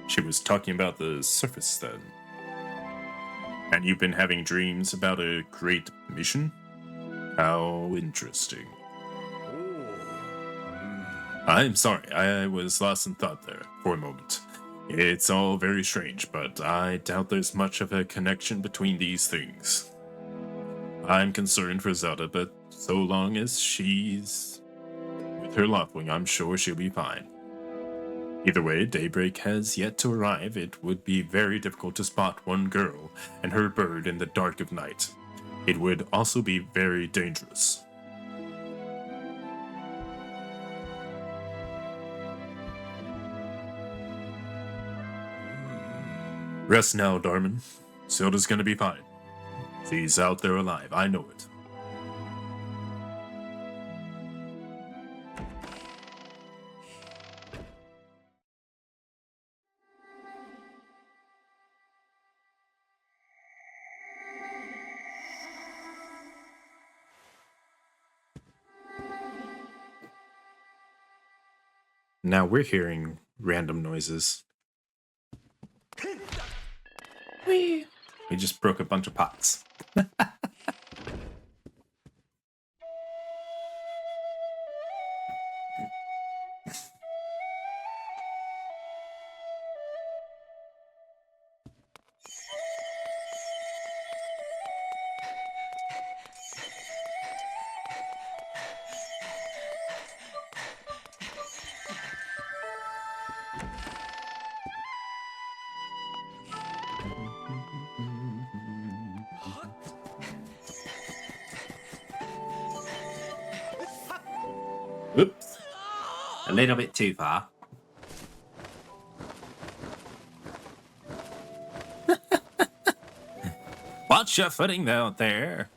She was talking about the surface then. And you've been having dreams about a great mission? How interesting. I'm sorry, I was lost in thought there for a moment. It's all very strange, but I doubt there's much of a connection between these things. I'm concerned for Zelda, but so long as she's with her loved one, I'm sure she'll be fine. Either way, daybreak has yet to arrive. It would be very difficult to spot one girl and her bird in the dark of night. It would also be very dangerous. Rest now, Darman. Zelda's gonna be fine. She's out there alive, I know it. Now we're hearing random noises. We just broke a bunch of pots. Oops. A little bit too far. Watch your footing out there.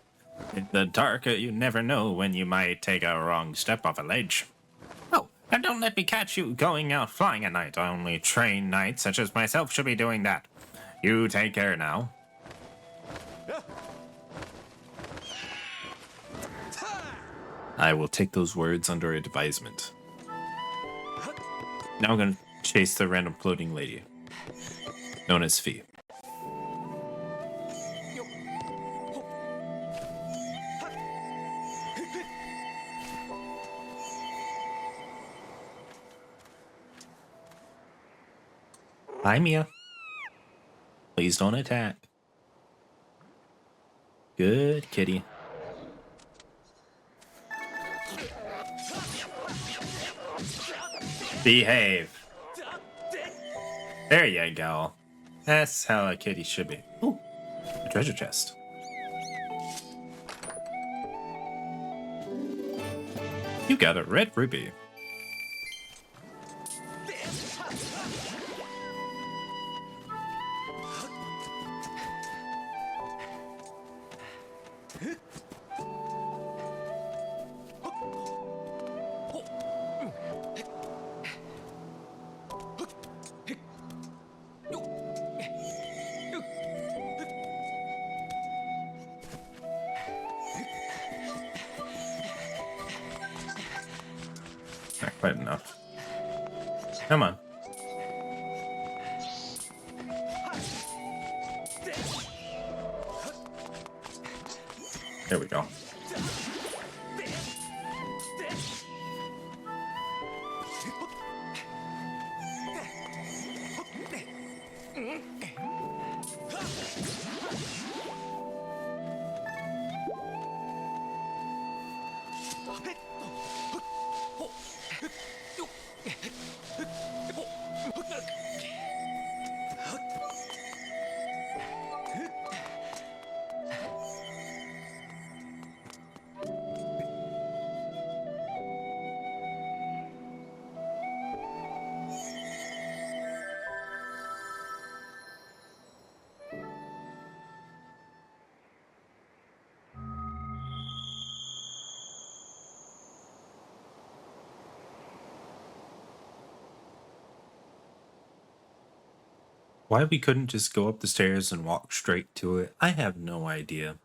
In the dark, you never know when you might take a wrong step off a ledge. Oh, and don't let me catch you going out flying at night. Only trained knights such as myself should be doing that. You take care now. I will take those words under advisement. Now I'm going to chase the random floating lady, known as Fee. Hi, Mia. Please don't attack. Good kitty. Behave. There you go. That's how a kitty should be. Ooh, a treasure chest. You got a red ruby. Not quite enough. Come on. There we go. Why we couldn't just go up the stairs and walk straight to it, I have no idea.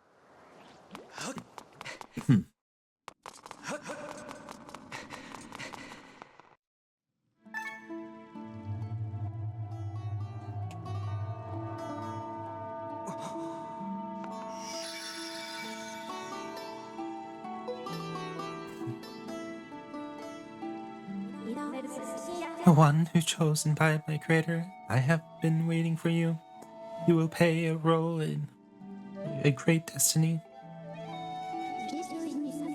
The one who chosen by my creator, I have been waiting for you. You will play a role in a great destiny.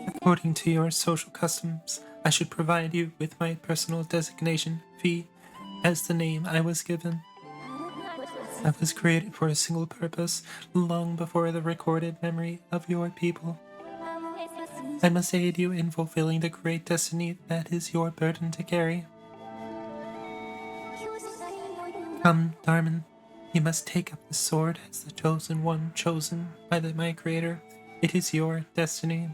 According to your social customs, I should provide you with my personal designation, fee, as the name I was given. I was created for a single purpose, long before the recorded memory of your people. I must aid you in fulfilling the great destiny that is your burden to carry. Come, Dharman, you must take up the sword as the chosen one chosen by my creator. It is your destiny.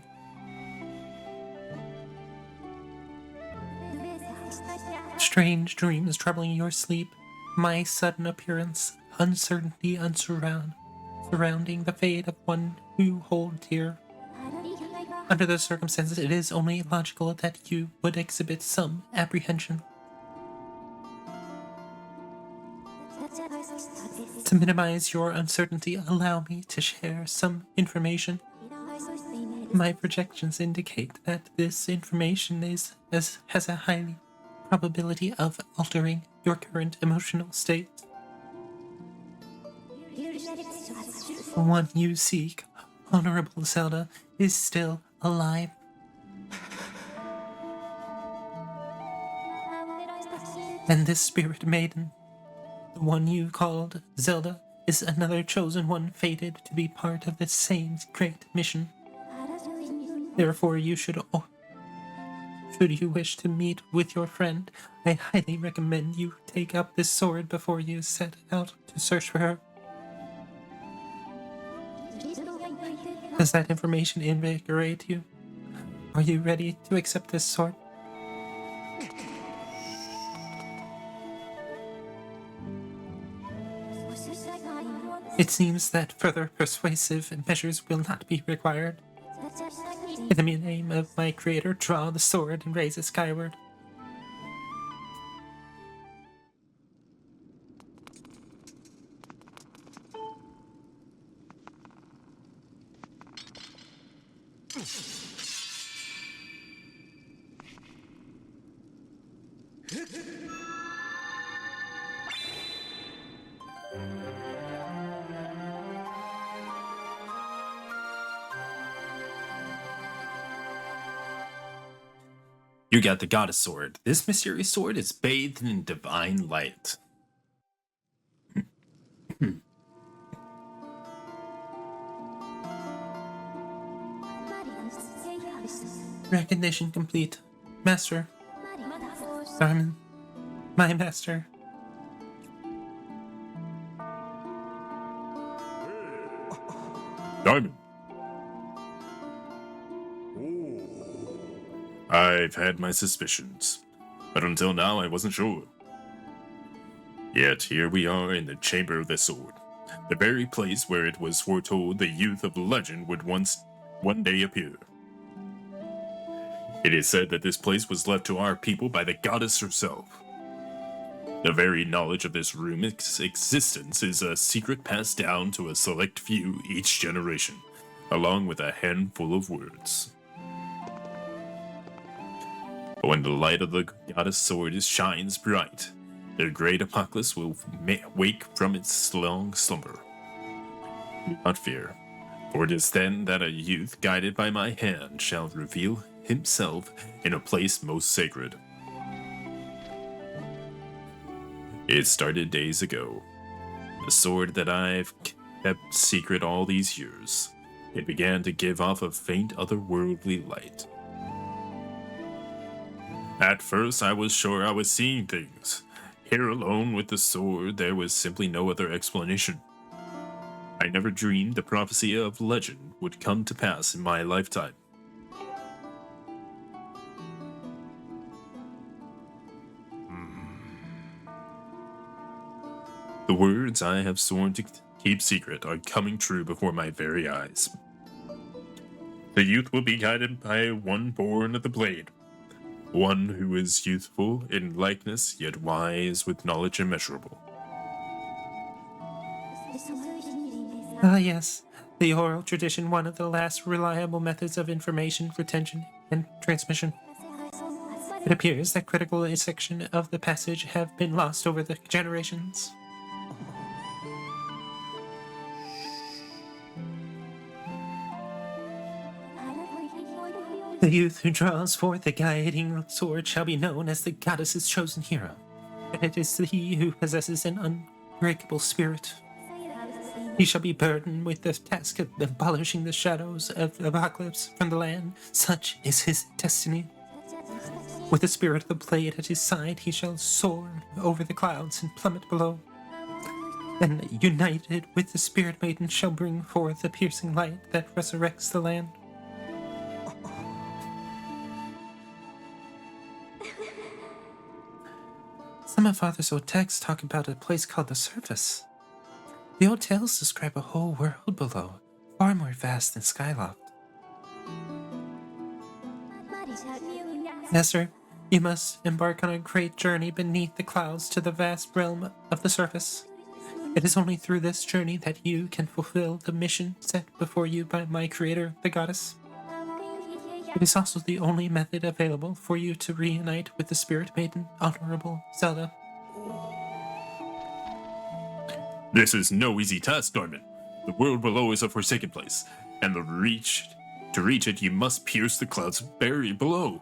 Strange dreams troubling your sleep, my sudden appearance, uncertainty surrounding the fate of one who hold dear. Under the circumstances, it is only logical that you would exhibit some apprehension. To minimize your uncertainty, allow me to share some information. My projections indicate that this information has a high probability of altering your current emotional state. The one you seek, Honorable Zelda, is still alive. And this spirit maiden, the one you called Zelda, is another chosen one fated to be part of the same great mission. Therefore, should you wish to meet with your friend, I highly recommend you take up this sword before you set out to search for her. Does that information invigorate you? Are you ready to accept this sword? It seems that further persuasive measures will not be required. In the name of my creator, draw the sword and raise it skyward. You got the goddess sword. This mysterious sword is bathed in divine light. Recognition complete. Master. Dharman. My master. Diamond. I've had my suspicions, but until now I wasn't sure. Yet here we are in the Chamber of the Sword, the very place where it was foretold the youth of legend would one day appear. It is said that this place was left to our people by the goddess herself. The very knowledge of this room's existence is a secret passed down to a select few each generation, along with a handful of words. But when the light of the goddess sword shines bright, the great apocalypse will wake from its long slumber. Do not fear, for it is then that a youth guided by my hand shall reveal himself in a place most sacred. It started days ago. The sword that I've kept secret all these years. It began to give off a faint otherworldly light. At first, I was sure I was seeing things. Here alone with the sword, there was simply no other explanation. I never dreamed the prophecy of legend would come to pass in my lifetime. The words I have sworn to keep secret are coming true before my very eyes. The youth will be guided by one born of the blade, one who is youthful in likeness, yet wise with knowledge immeasurable. Ah, yes. The oral tradition, one of the last reliable methods of information retention and transmission. It appears that critical section of the passage have been lost over the generations. The youth who draws forth the guiding sword shall be known as the goddess's chosen hero, and it is he who possesses an unbreakable spirit. He shall be burdened with the task of abolishing the shadows of the apocalypse from the land. Such is his destiny. With the spirit of the blade at his side, he shall soar over the clouds and plummet below. And united with the spirit maiden shall bring forth the piercing light that resurrects the land. Some of Father's old texts talk about a place called the Surface. The old tales describe a whole world below, far more vast than Skyloft. Master, you must embark on a great journey beneath the clouds to the vast realm of the surface. It is only through this journey that you can fulfill the mission set before you by my creator, the goddess. It is also the only method available for you to reunite with the spirit maiden, Honorable Zelda. This is no easy task, Norman. The world below is a forsaken place, and to reach it, you must pierce the clouds buried below.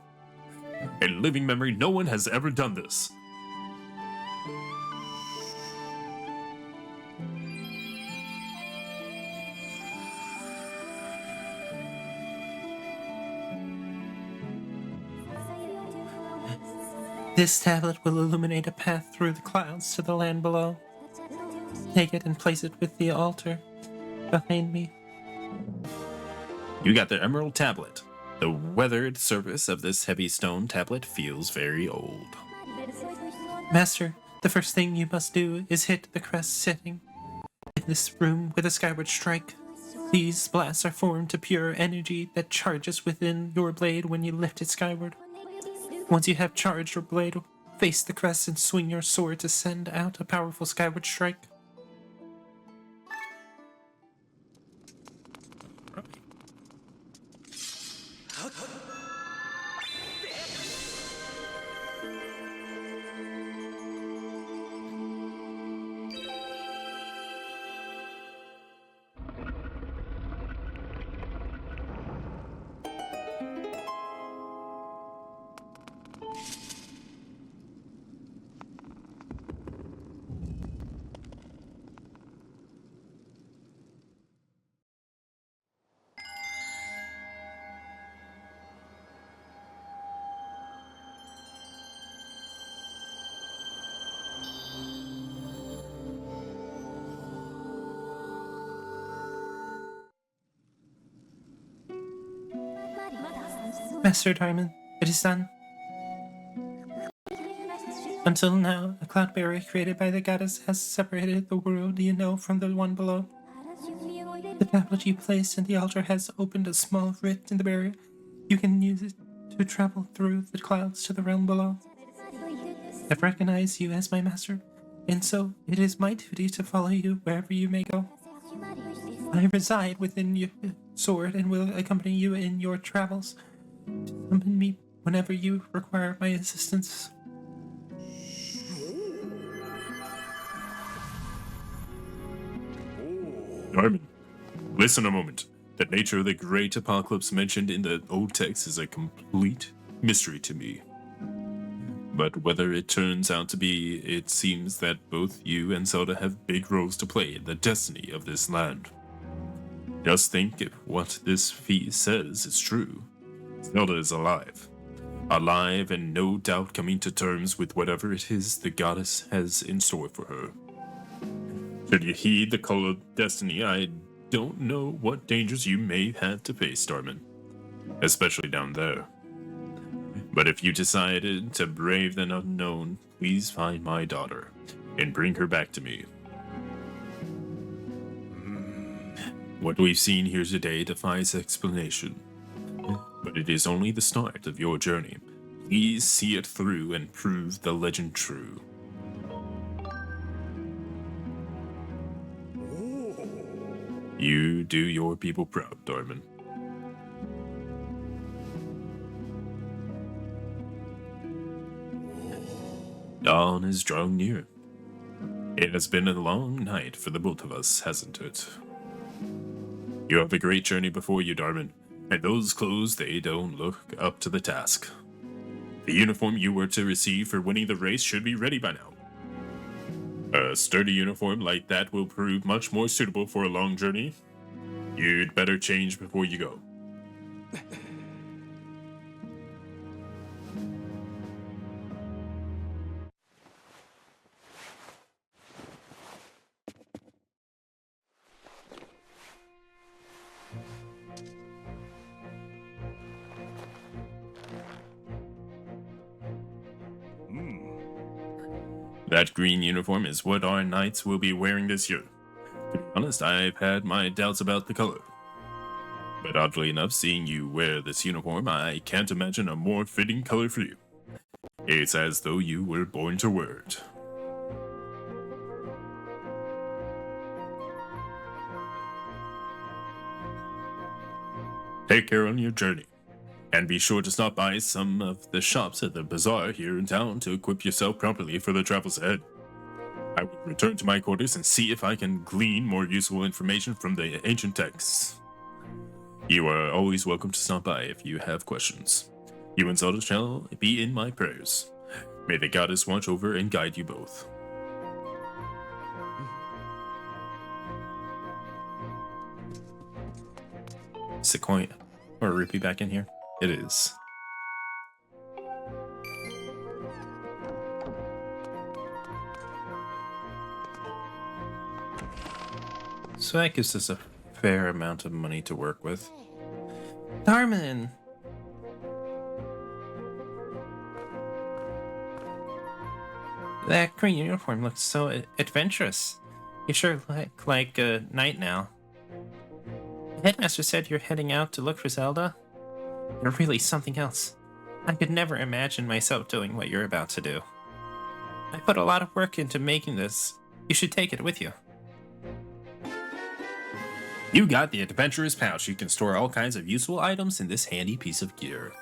In living memory, no one has ever done this. This tablet will illuminate a path through the clouds to the land below. Take it and place it with the altar behind me. You got the emerald tablet. The weathered surface of this heavy stone tablet feels very old. Master, the first thing you must do is hit the crest setting in this room with a skyward strike. These blasts are formed to pure energy that charges within your blade when you lift it skyward. Once you have charged your blade, face the crest and swing your sword to send out a powerful skyward strike. Master Diamond, it is done. Until now, a cloud barrier created by the goddess has separated the world you know from the one below. The tablet you placed in the altar has opened a small rift in the barrier. You can use it to travel through the clouds to the realm below. I've recognized you as my master, and so it is my duty to follow you wherever you may go. I reside within your sword and will accompany you in your travels. Summon me whenever you require my assistance. Norman, listen a moment. The nature of the great apocalypse mentioned in the old text is a complete mystery to me. But whether it turns out to be, it seems that both you and Zelda have big roles to play in the destiny of this land. Just think if what this feast says is true. Zelda is alive. Alive and no doubt coming to terms with whatever it is the goddess has in store for her. Should you heed the call of destiny, I don't know what dangers you may have to face, Darman. Especially down there. But if you decided to brave the unknown, please find my daughter and bring her back to me. What we've seen here today defies explanation, but it is only the start of your journey. Please see it through and prove the legend true. You do your people proud, Darman. Dawn is drawing near. It has been a long night for the both of us, hasn't it? You have a great journey before you, Darman, and those clothes, they don't look up to the task. The uniform you were to receive for winning the race should be ready by now. A sturdy uniform like that will prove much more suitable for a long journey. You'd better change before you go. That green uniform is what our knights will be wearing this year. To be honest, I've had my doubts about the color. But oddly enough, seeing you wear this uniform, I can't imagine a more fitting color for you. It's as though you were born to wear it. Take care on your journey. And be sure to stop by some of the shops at the bazaar here in town to equip yourself properly for the travels ahead. I will return to my quarters and see if I can glean more useful information from the ancient texts. You are always welcome to stop by if you have questions. You and Zelda shall be in my prayers. May the goddess watch over and guide you both. Is the coin or a rupee back in here? It is. So that gives us a fair amount of money to work with. Darman! That green uniform looks so adventurous. You sure look like a knight now. The headmaster said you're heading out to look for Zelda? You're really something else. I could never imagine myself doing what you're about to do. I put a lot of work into making this. You should take it with you. You got the adventurous pouch. You can store all kinds of useful items in this handy piece of gear.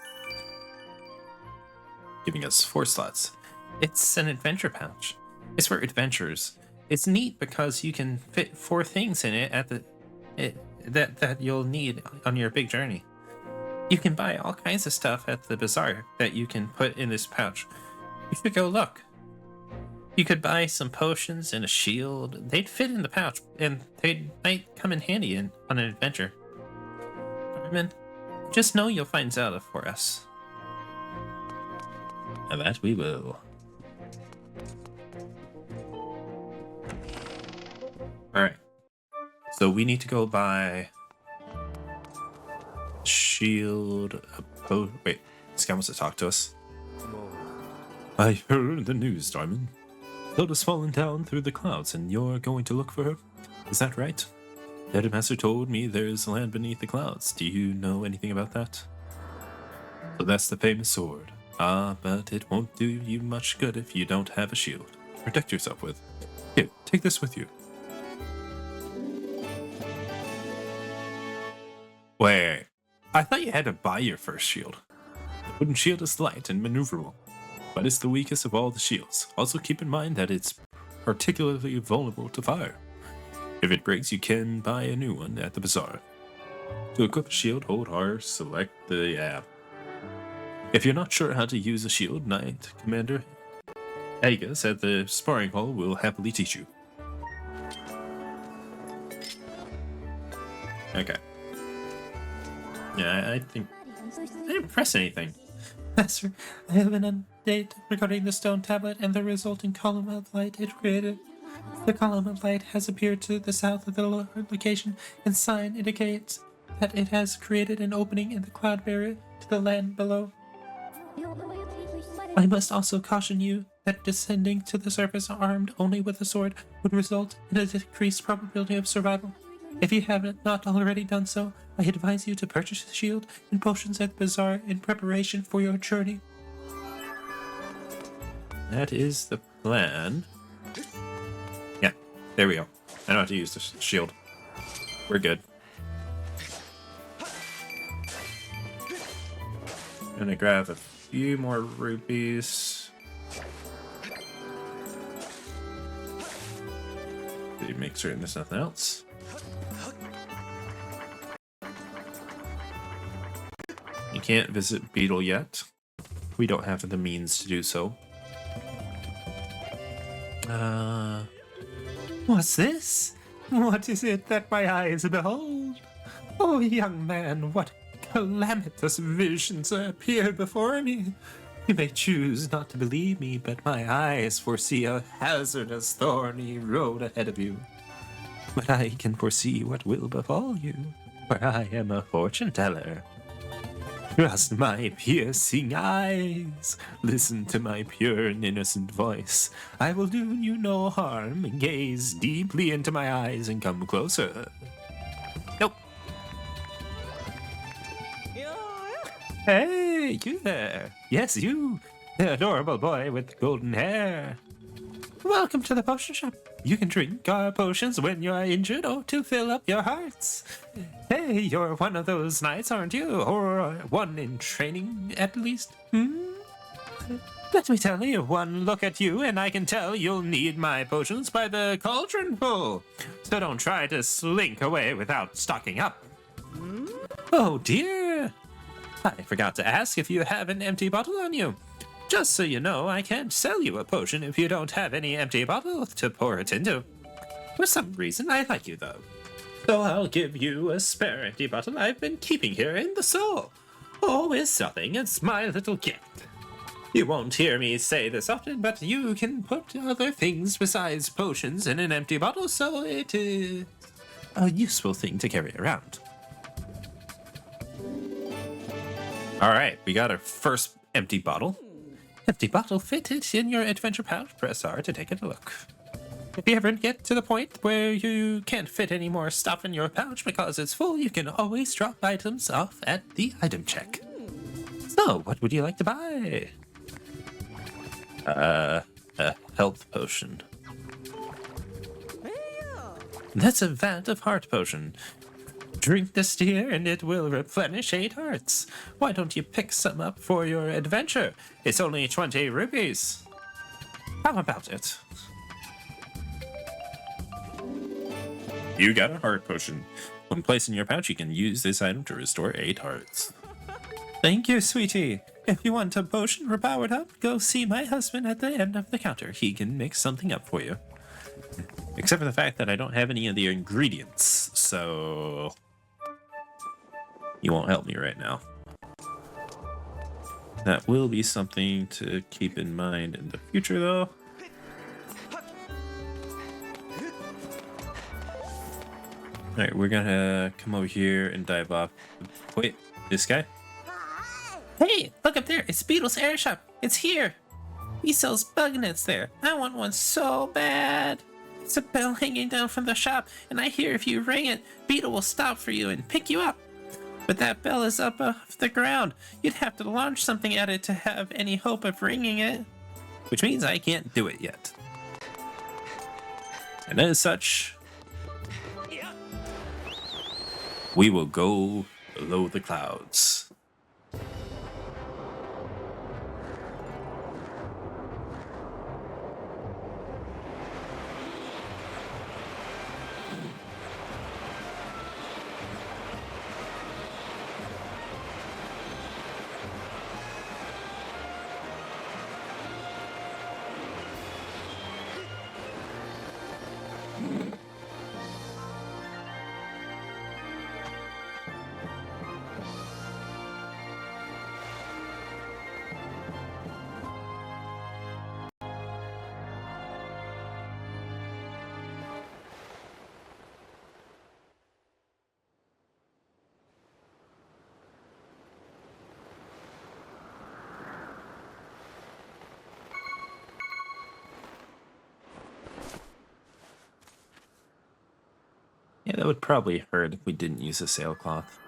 Giving us 4 slots. It's an adventure pouch. It's for adventures. It's neat because you can fit 4 things in it that you'll need on your big journey. You can buy all kinds of stuff at the bazaar that you can put in this pouch. You should go look. You could buy some potions and a shield. They'd fit in the pouch, and they might come in handy on an adventure. Darman, just know you'll find Zelda for us. And that we will. Alright. So we need to go buy shield, wait, this guy wants to talk to us. I heard the news, Darman. Zelda's fallen down through the clouds and you're going to look for her. Is that right? The headmaster told me there's land beneath the clouds. Do you know anything about that? So that's the famous sword. Ah, but it won't do you much good if you don't have a shield to protect yourself with. Here, take this with you. Wait, I thought you had to buy your first shield. The wooden shield is light and maneuverable, but it's the weakest of all the shields. Also keep in mind that it's particularly vulnerable to fire. If it breaks, you can buy a new one at the bazaar. To equip a shield, hold R, select the app. If you're not sure how to use a shield, Knight Commander Agus at the sparring hall will happily teach you. Okay. Yeah, I think I didn't press anything. Master, I have an update regarding the stone tablet and the resulting column of light it created. The column of light has appeared to the south of the location, and sign indicates that it has created an opening in the cloud barrier to the land below. I must also caution you that descending to the surface armed only with a sword would result in a decreased probability of survival. If you have not already done so, I advise you to purchase a shield and potions at the bazaar in preparation for your journey. That is the plan. Yeah, there we go. I don't have to use the shield. We're good. Gonna grab a few more rupees. To make certain there's nothing else. You can't visit Beetle yet. We don't have the means to do so. What's this? What is it that my eyes behold? Oh, young man, what calamitous visions appear before me. You may choose not to believe me, but my eyes foresee a hazardous, thorny road ahead of you. But I can foresee what will befall you, for I am a fortune teller. Trust my piercing eyes. Listen to my pure and innocent voice. I will do you no harm. Gaze deeply into my eyes and come closer. Nope. Hey, you there. Yes, you. The adorable boy with golden hair. Welcome to the potion shop. You can drink our potions when you are injured or to fill up your hearts. Hey, you're one of those knights, aren't you? Or one in training, at least? Let me tell you, one look at you and I can tell you'll need my potions by the cauldron full. So don't try to slink away without stocking up. Oh dear. I forgot to ask if you have an empty bottle on you. Just so you know, I can't sell you a potion if you don't have any empty bottle to pour it into. For some reason, I like you, though. So I'll give you a spare empty bottle I've been keeping here in the stall. Oh, it's nothing. It's my little gift. You won't hear me say this often, but you can put other things besides potions in an empty bottle, so it is a useful thing to carry around. All right, we got our first empty bottle. Empty bottle fitted in your adventure pouch. Press R to take a look. If you ever get to the point where you can't fit any more stuff in your pouch because it's full, you can always drop items off at the item check. So, what would you like to buy? A health potion. That's a vat of heart potion. Drink this dear and it will replenish 8 hearts. Why don't you pick some up for your adventure? It's only 20 rupees. How about it? You got a heart potion. When placed in your pouch, you can use this item to restore 8 hearts. Thank you, sweetie. If you want a potion for powered up, go see my husband at the end of the counter. He can mix something up for you. Except for the fact that I don't have any of the ingredients, so you won't help me right now. That will be something to keep in mind in the future, though. Alright, we're gonna come over here and dive off. Wait, this guy? Hey, look up there. It's Beetle's air shop. It's here. He sells bug nets there. I want one so bad. It's a bell hanging down from the shop, and I hear if you ring it, Beetle will stop for you and pick you up. But that bell is up off the ground. You'd have to launch something at it to have any hope of ringing it. Which means I can't do it yet. And as such, we will go below the clouds. Yeah, that would probably hurt if we didn't use a sailcloth.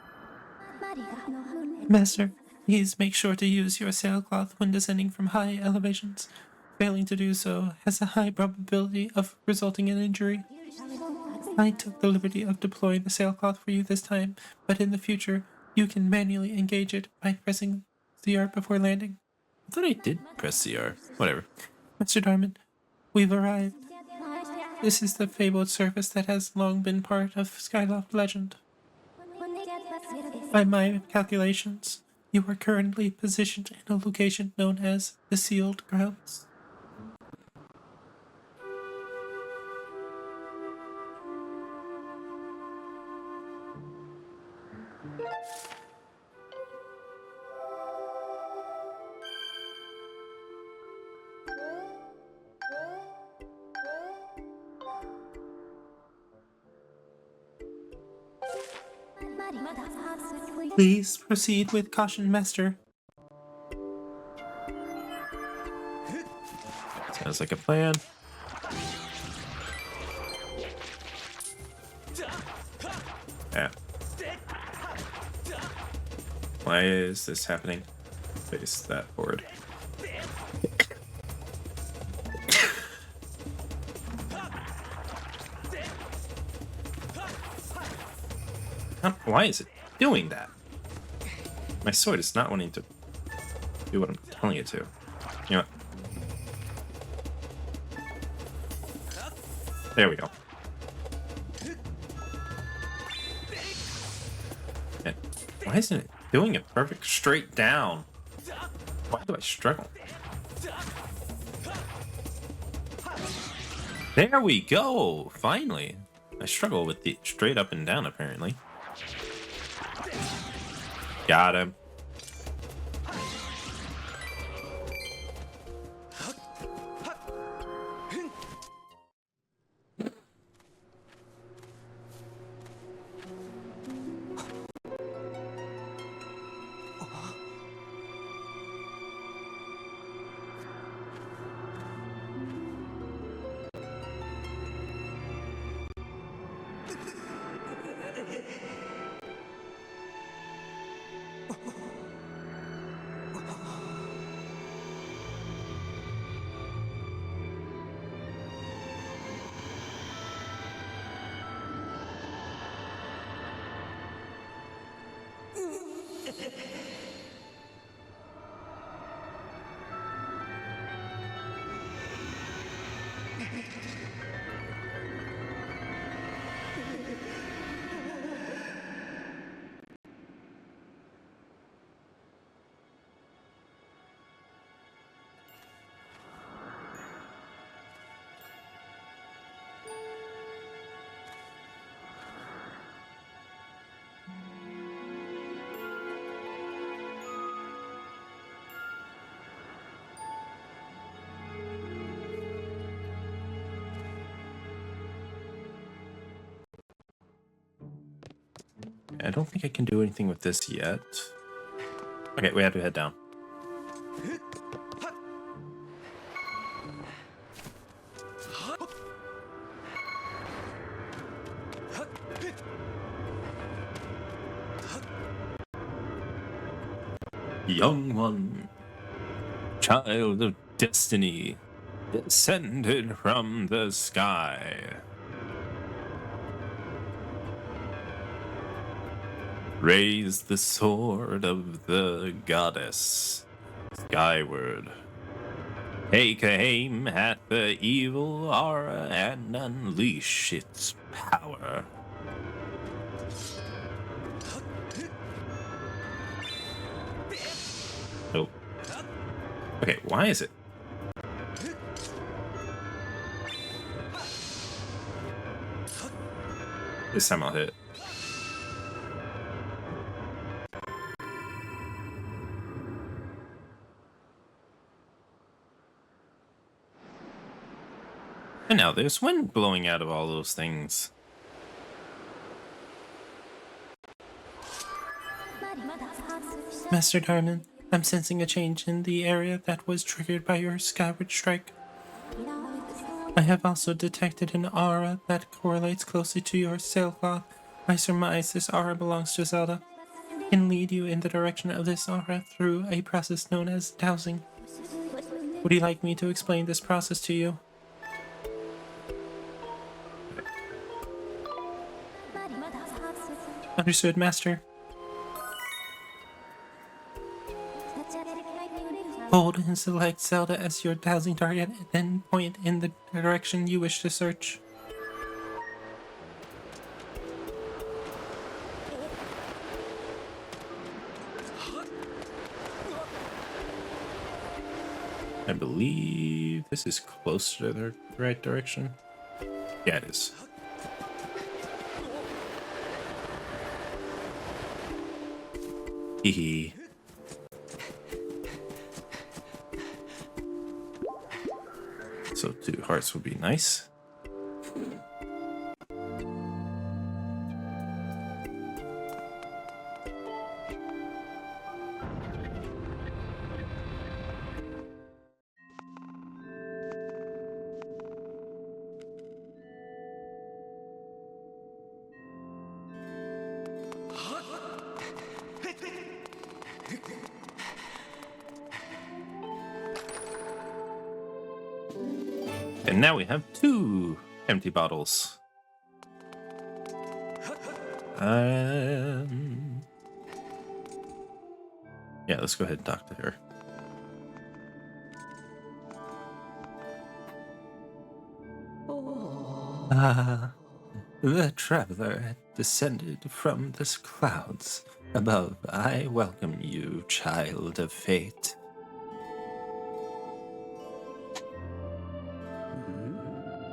Master, please make sure to use your sailcloth when descending from high elevations. Failing to do so has a high probability of resulting in injury. I took the liberty of deploying the sailcloth for you this time, but in the future, you can manually engage it by pressing CR before landing. I thought I did press CR. Whatever. Mr. Darman, we've arrived. This is the fabled surface that has long been part of Skyloft legend. By my calculations, you are currently positioned in a location known as the Sealed Grounds. Please proceed with caution, Master. Sounds like a plan. Yeah. Why is this happening? Face that forward. Why is it doing that? My sword is not wanting to do what I'm telling it to. You know what? There we go. And why isn't it doing it perfect straight down? Why do I struggle? There we go! Finally! I struggle with the straight up and down, apparently. Got him. I don't think I can do anything with this yet. Okay, we have to head down. Young one, child of destiny, descended from the sky. Raise the sword of the goddess, Skyward. Take aim at the evil aura and unleash its power. Nope. Okay, why is it? This time I'll hit. And now there's wind blowing out of all those things. Master Darman, I'm sensing a change in the area that was triggered by your Skyward strike. I have also detected an aura that correlates closely to your sailcloth. I surmise this aura belongs to Zelda. I can lead you in the direction of this aura through a process known as dowsing. Would you like me to explain this process to you? Understood, Master. Hold and select Zelda as your dowsing target, then point in the direction you wish to search. I believe this is close to the right direction. Yeah, it is. Hee. So 2 hearts would be nice. And now we have 2 empty bottles. Yeah, let's go ahead and talk to her. The traveler descended from the clouds above. I welcome you, child of fate.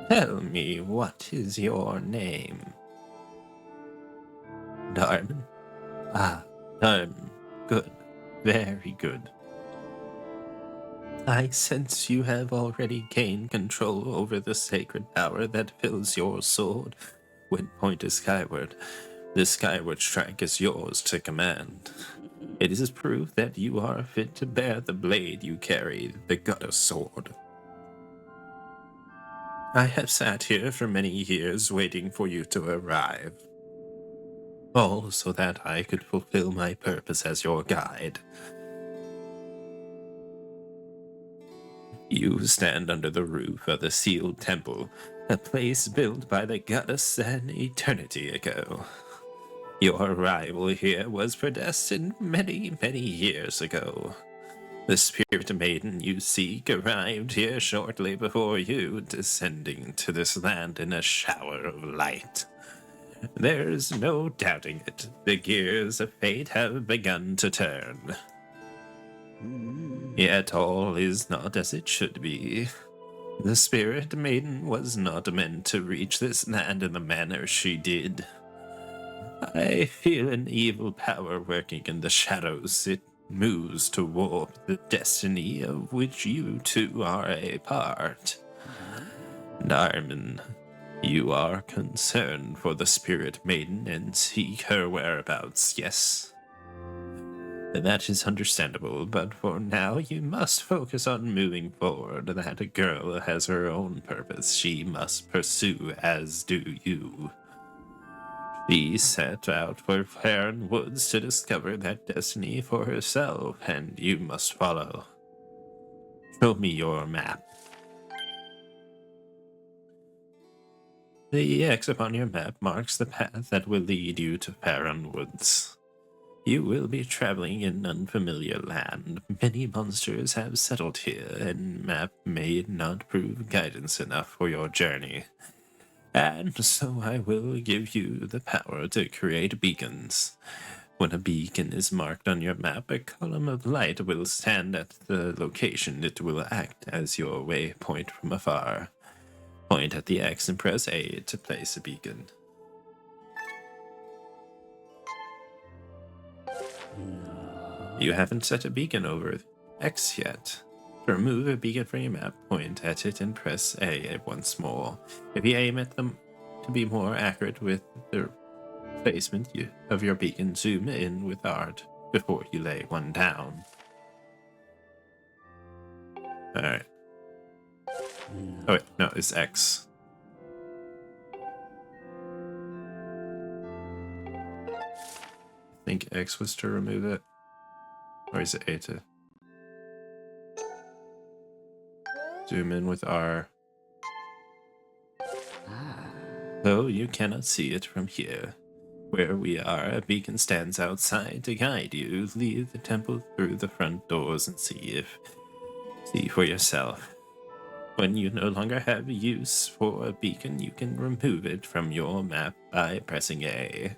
Tell me, what is your name? Darman? Darman. Good. Very good. I sense you have already gained control over the sacred power that fills your sword. When point is skyward, the skyward strike is yours to command. It is proof that you are fit to bear the blade you carry, the goddess sword. I have sat here for many years waiting for you to arrive. All so that I could fulfill my purpose as your guide. You stand under the roof of the sealed temple, a place built by the goddess an eternity ago. Your arrival here was predestined many, many years ago. The spirit maiden you seek arrived here shortly before you, descending to this land in a shower of light. There's no doubting it. The gears of fate have begun to turn. Yet all is not as it should be. The spirit maiden was not meant to reach this land in the manner she did. I feel an evil power working in the shadows. It moves to warp the destiny of which you two are a part. Darman, you are concerned for the spirit maiden and seek her whereabouts, yes? That is understandable, but for now you must focus on moving forward. That girl has her own purpose she must pursue, as do you. She set out for Farron Woods to discover that destiny for herself, and you must follow. Show me your map. The X upon your map marks the path that will lead you to Farron Woods. You will be traveling in unfamiliar land. Many monsters have settled here, and map may not prove guidance enough for your journey. And so I will give you the power to create beacons. When a beacon is marked on your map, a column of light will stand at the location. It will act as your waypoint from afar. Point at the X and press A to place a beacon. You haven't set a beacon over X yet. To remove a beacon from your map, point at it and press A once more. If you aim at them to be more accurate with the placement of your beacon, zoom in with art before you lay one down. Alright. Oh wait, no, it's X. I think X was to remove it. Or is it A to zoom in with R? Though you cannot see it from here. Where we are, a beacon stands outside to guide you. Leave the temple through the front doors and see for yourself. When you no longer have use for a beacon, you can remove it from your map by pressing A.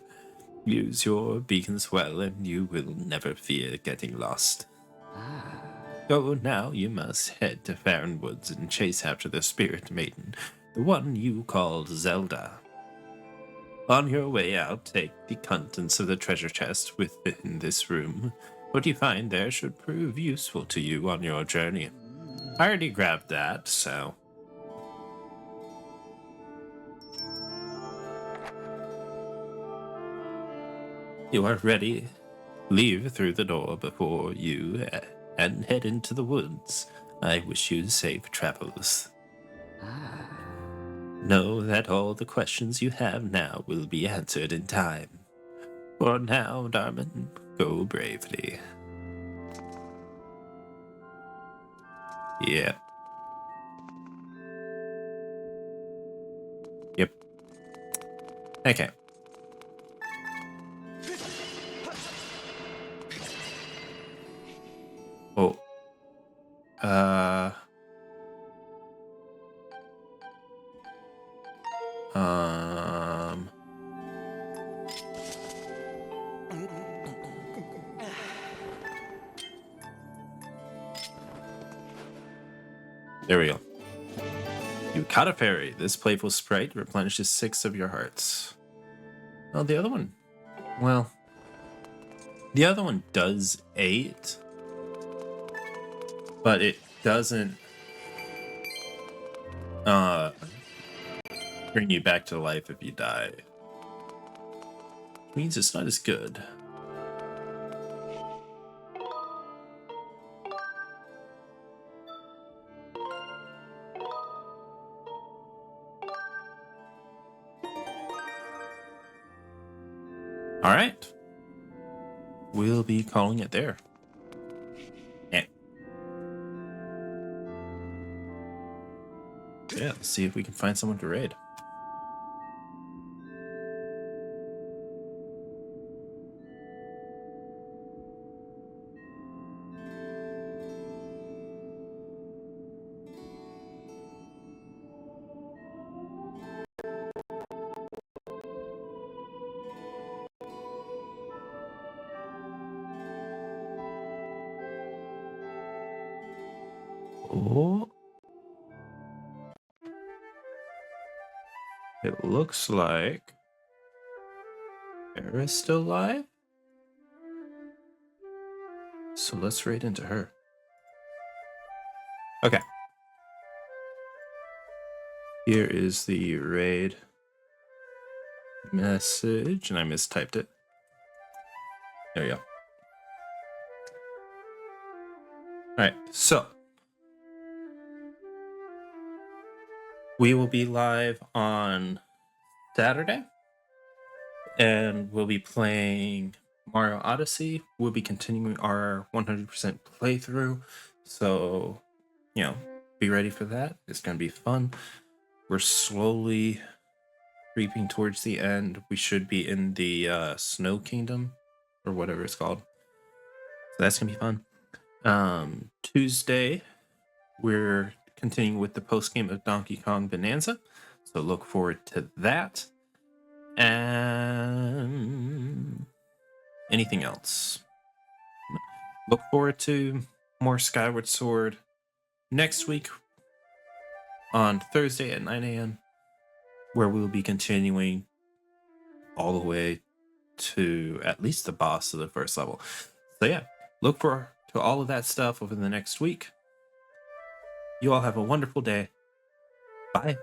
Use your beacons well, and you will never fear getting lost. Go now, you must head to Farron Woods and chase after the Spirit Maiden, the one you called Zelda. On your way out, take the contents of the treasure chest within this room. What you find there should prove useful to you on your journey. I already grabbed that, so... You are ready. Leave through the door before you and head into the woods. I wish you safe travels. Know that all the questions you have now will be answered in time. For now, Darman, go bravely. Yep. Yep. Okay. Oh. There we go. You caught a fairy. This playful sprite replenishes 6 of your hearts. Oh, the other one. Well, the other one does 8, but it doesn't bring you back to life if you die. Which means it's not as good. All right. We'll be calling it there. Yeah, let's see if we can find someone to raid. Oh. It looks like Sarah's still alive. So let's raid into her. Okay. Here is the raid message, and I mistyped it. There you go. Alright, so we will be live on Saturday, and we'll be playing Mario Odyssey. We'll be continuing our 100% playthrough, so, you know, be ready for that. It's going to be fun. We're slowly creeping towards the end. We should be in the Snow Kingdom, or whatever it's called. So that's going to be fun. Tuesday, we're continuing with the post-game of Donkey Kong Bonanza, so look forward to that. And anything else? Look forward to more Skyward Sword next week on Thursday at 9 a.m., where we'll be continuing all the way to at least the boss of the first level. So yeah, look forward to all of that stuff over the next week. You all have a wonderful day. Bye.